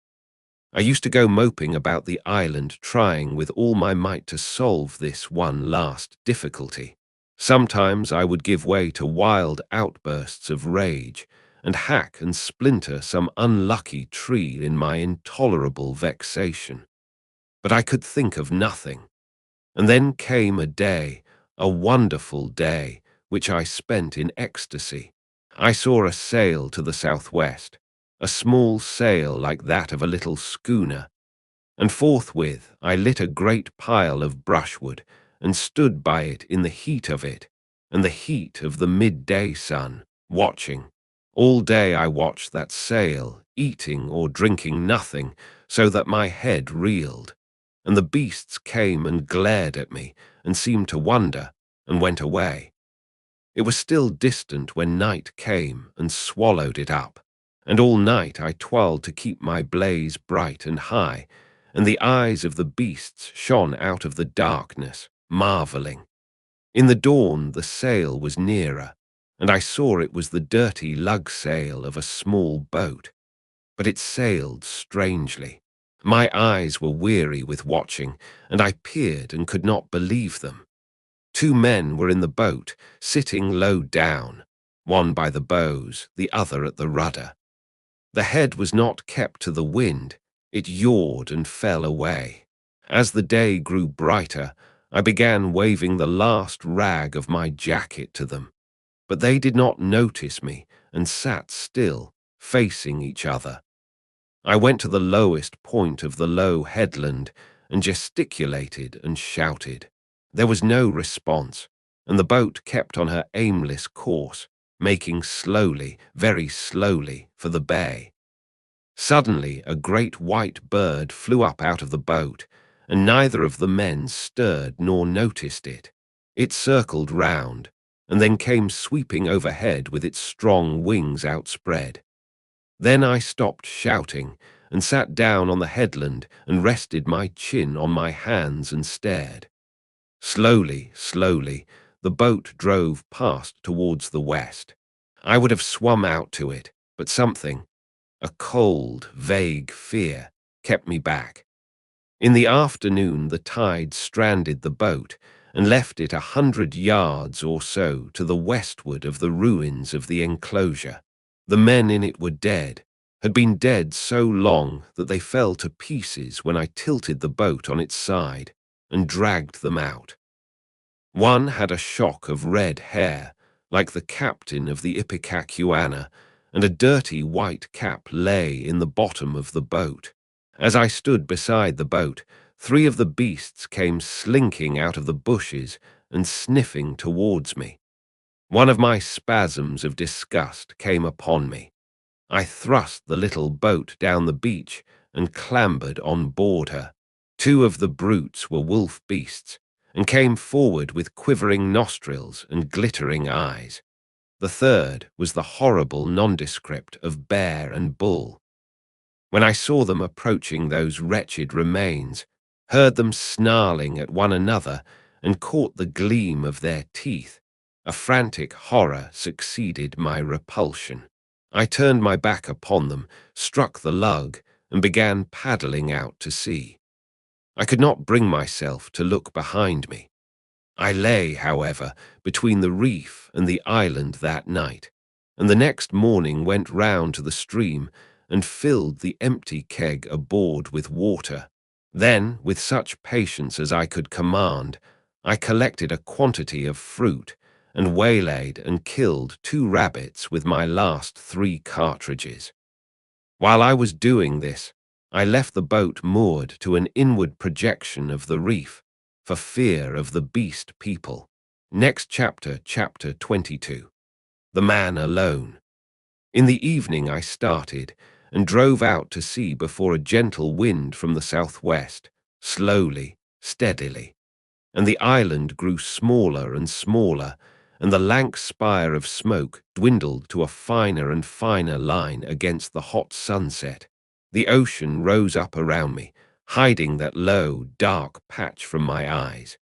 I used to go moping about the island, trying with all my might to solve this one last difficulty. Sometimes I would give way to wild outbursts of rage, and hack and splinter some unlucky tree in my intolerable vexation. But I could think of nothing. And then came a day, a wonderful day, which I spent in ecstasy. I saw a sail to the southwest, a small sail like that of a little schooner, and forthwith I lit a great pile of brushwood and stood by it in the heat of it, and the heat of the midday sun, watching. All day I watched that sail, eating or drinking nothing, so that my head reeled, and the beasts came and glared at me, and seemed to wonder, and went away. It was still distant when night came and swallowed it up, and all night I toiled to keep my blaze bright and high, and the eyes of the beasts shone out of the darkness, marveling. In the dawn the sail was nearer, and I saw it was the dirty lug sail of a small boat, but it sailed strangely. My eyes were weary with watching, and I peered and could not believe them. 2 men were in the boat, sitting low down, one by the bows, the other at the rudder. The head was not kept to the wind, it yawed and fell away. As the day grew brighter, I began waving the last rag of my jacket to them, but they did not notice me and sat still, facing each other. I went to the lowest point of the low headland and gesticulated and shouted. There was no response, and the boat kept on her aimless course, making slowly, very slowly, for the bay. Suddenly a great white bird flew up out of the boat, and neither of the men stirred nor noticed it. It circled round, and then came sweeping overhead with its strong wings outspread. Then I stopped shouting, and sat down on the headland and rested my chin on my hands and stared. Slowly, slowly, the boat drove past towards the west. I would have swum out to it, but something, a cold, vague fear, kept me back. In the afternoon the tide stranded the boat and left it 100 yards or so to the westward of the ruins of the enclosure. The men in it were dead, had been dead so long that they fell to pieces when I tilted the boat on its side and dragged them out. One had a shock of red hair, like the captain of the Ipecacuanha, and a dirty white cap lay in the bottom of the boat. As I stood beside the boat, three of the beasts came slinking out of the bushes and sniffing towards me. One of my spasms of disgust came upon me. I thrust the little boat down the beach and clambered on board her. Two of the brutes were wolf beasts, and came forward with quivering nostrils and glittering eyes. The third was the horrible nondescript of bear and bull. When I saw them approaching those wretched remains, heard them snarling at one another, and caught the gleam of their teeth, a frantic horror succeeded my repulsion. I turned my back upon them, struck the lug, and began paddling out to sea. I could not bring myself to look behind me. I lay, however, between the reef and the island that night, and the next morning went round to the stream and filled the empty keg aboard with water. Then, with such patience as I could command, I collected a quantity of fruit and waylaid and killed 2 rabbits with my last 3 cartridges. While I was doing this, I left the boat moored to an inward projection of the reef, for fear of the beast people. Next chapter, chapter 22. The Man Alone. In the evening I started, and drove out to sea before a gentle wind from the southwest, slowly, steadily. And the island grew smaller and smaller, and the lank spire of smoke dwindled to a finer and finer line against the hot sunset. The ocean rose up around me, hiding that low, dark patch from my eyes.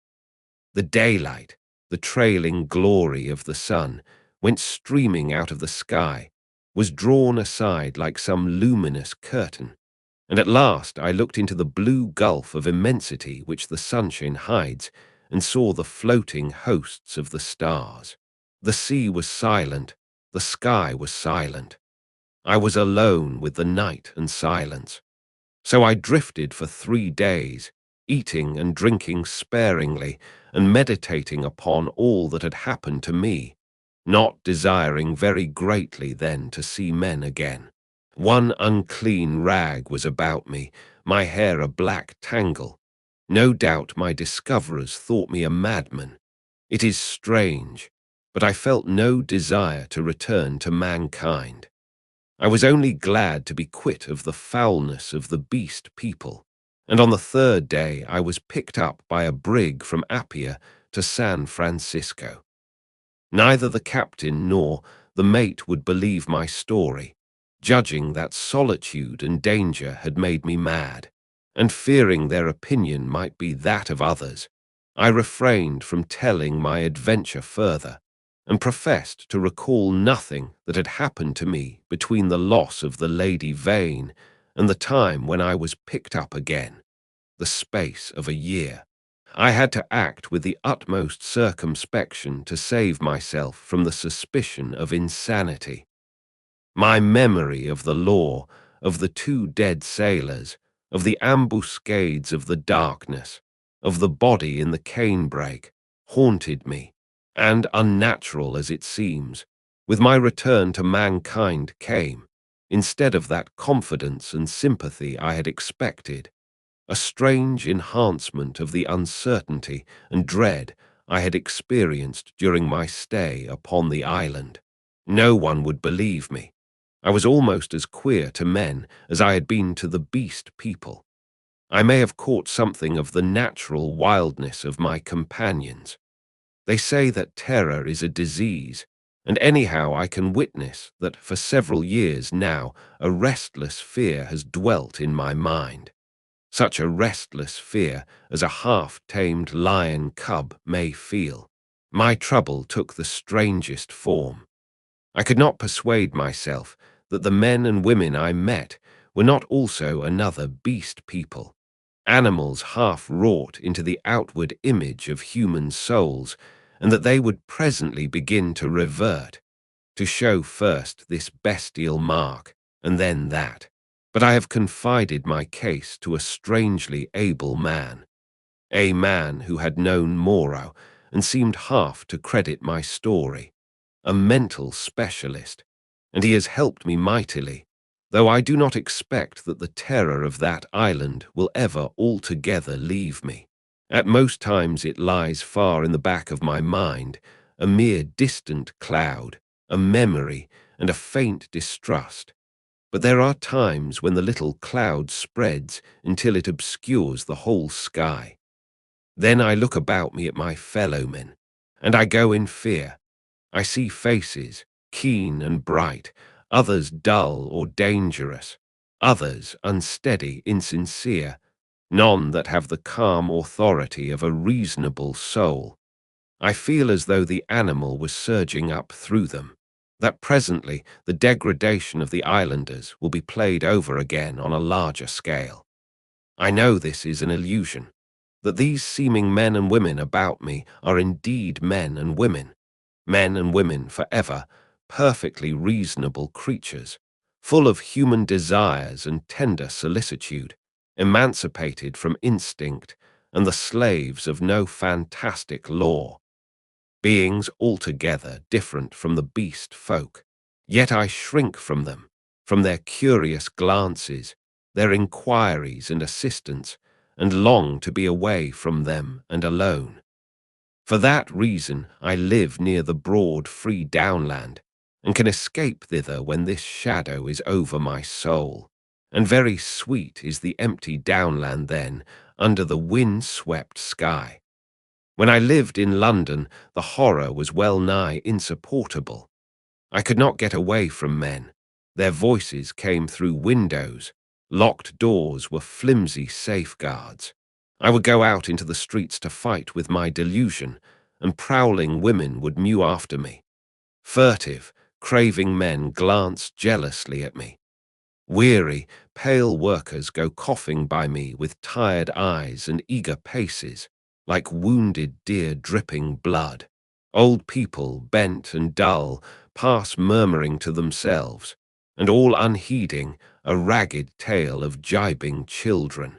The daylight, the trailing glory of the sun, went streaming out of the sky, was drawn aside like some luminous curtain, and at last I looked into the blue gulf of immensity which the sunshine hides, and saw the floating hosts of the stars. The sea was silent, the sky was silent. I was alone with the night and silence. So I drifted for 3 days, eating and drinking sparingly, and meditating upon all that had happened to me, not desiring very greatly then to see men again. One unclean rag was about me, my hair a black tangle. No doubt my discoverers thought me a madman. It is strange, but I felt no desire to return to mankind. I was only glad to be quit of the foulness of the beast people, and on the 3rd day I was picked up by a brig from Apia to San Francisco. Neither the captain nor the mate would believe my story, judging that solitude and danger had made me mad, and fearing their opinion might be that of others. I refrained from telling my adventure further, and professed to recall nothing that had happened to me between the loss of the Lady Vane and the time when I was picked up again, the space of a year. I had to act with the utmost circumspection to save myself from the suspicion of insanity. My memory of the law, of the 2 dead sailors, of the ambuscades of the darkness, of the body in the canebrake, haunted me, and unnatural as it seems, with my return to mankind came, instead of that confidence and sympathy I had expected, a strange enhancement of the uncertainty and dread I had experienced during my stay upon the island. No one would believe me. I was almost as queer to men as I had been to the beast people. I may have caught something of the natural wildness of my companions. They say that terror is a disease, and anyhow I can witness that for several years now a restless fear has dwelt in my mind. Such a restless fear as a half-tamed lion cub may feel. My trouble took the strangest form. I could not persuade myself that the men and women I met were not also another beast people, animals half wrought into the outward image of human souls, and that they would presently begin to revert, to show first this bestial mark, and then that. But I have confided my case to a strangely able man, a man who had known Moreau and seemed half to credit my story, a mental specialist, and he has helped me mightily, though I do not expect that the terror of that island will ever altogether leave me. At most times it lies far in the back of my mind, a mere distant cloud, a memory, and a faint distrust. But there are times when the little cloud spreads until it obscures the whole sky. Then I look about me at my fellowmen, and I go in fear. I see faces, keen and bright, others dull or dangerous, others unsteady, insincere, none that have the calm authority of a reasonable soul. I feel as though the animal was surging up through them, that presently the degradation of the islanders will be played over again on a larger scale. I know this is an illusion, that these seeming men and women about me are indeed men and women forever, perfectly reasonable creatures, full of human desires and tender solicitude, emancipated from instinct and the slaves of no fantastic law, beings altogether different from the beast folk. Yet I shrink from them, from their curious glances, their inquiries and assistance, and long to be away from them and alone. For that reason I live near the broad, free downland, and can escape thither when this shadow is over my soul. And very sweet is the empty downland then, under the wind-swept sky. When I lived in London, the horror was well nigh insupportable. I could not get away from men. Their voices came through windows. Locked doors were flimsy safeguards. I would go out into the streets to fight with my delusion, and prowling women would mew after me. Furtive, craving men glanced jealously at me. Weary, pale workers go coughing by me with tired eyes and eager paces, like wounded deer dripping blood. Old people, bent and dull, pass murmuring to themselves, and all unheeding a ragged tale of gibing children.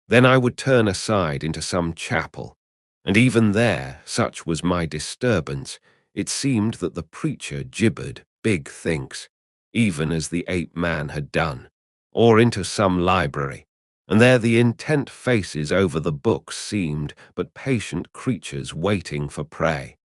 Then I would turn aside into some chapel, and even there, such was my disturbance, it seemed that the preacher gibbered big thinks, even as the ape-man had done, or into some library, and there the intent faces over the books seemed but patient creatures waiting for prey.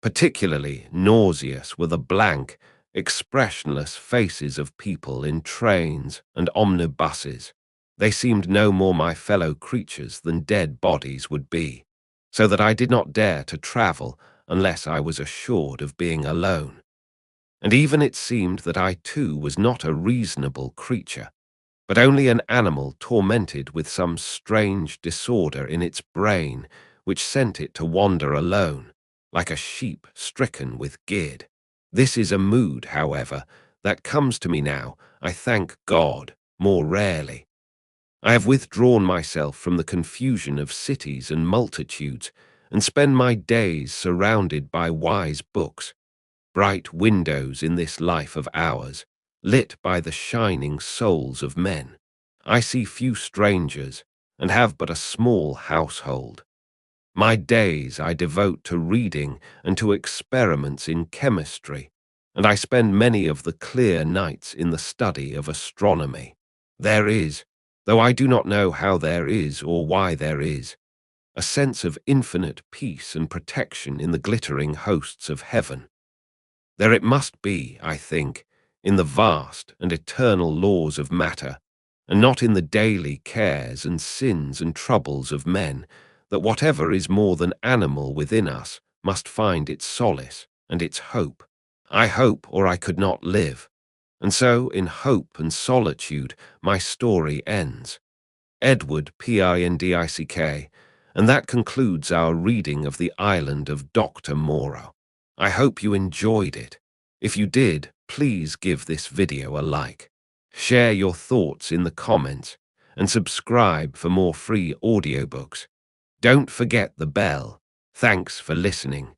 Particularly nauseous were the blank, expressionless faces of people in trains and omnibuses. They seemed no more my fellow creatures than dead bodies would be, so that I did not dare to travel unless I was assured of being alone. And even it seemed that I too was not a reasonable creature, but only an animal tormented with some strange disorder in its brain which sent it to wander alone, like a sheep stricken with gid. This is a mood, however, that comes to me now, I thank God, more rarely. I have withdrawn myself from the confusion of cities and multitudes, and spend my days surrounded by wise books, bright windows in this life of ours, lit by the shining souls of men. I see few strangers, and have but a small household. My days I devote to reading and to experiments in chemistry, and I spend many of the clear nights in the study of astronomy. There is, though I do not know how there is or why there is, a sense of infinite peace and protection in the glittering hosts of heaven. There it must be, I think, in the vast and eternal laws of matter, and not in the daily cares and sins and troubles of men, that whatever is more than animal within us must find its solace and its hope. I hope, or I could not live, and so in hope and solitude my story ends. Edward Prendick, and that concludes our reading of the Island of Dr. Moreau. I hope you enjoyed it. If you did, please give this video a like. Share your thoughts in the comments, and subscribe for more free audiobooks. Don't forget the bell. Thanks for listening.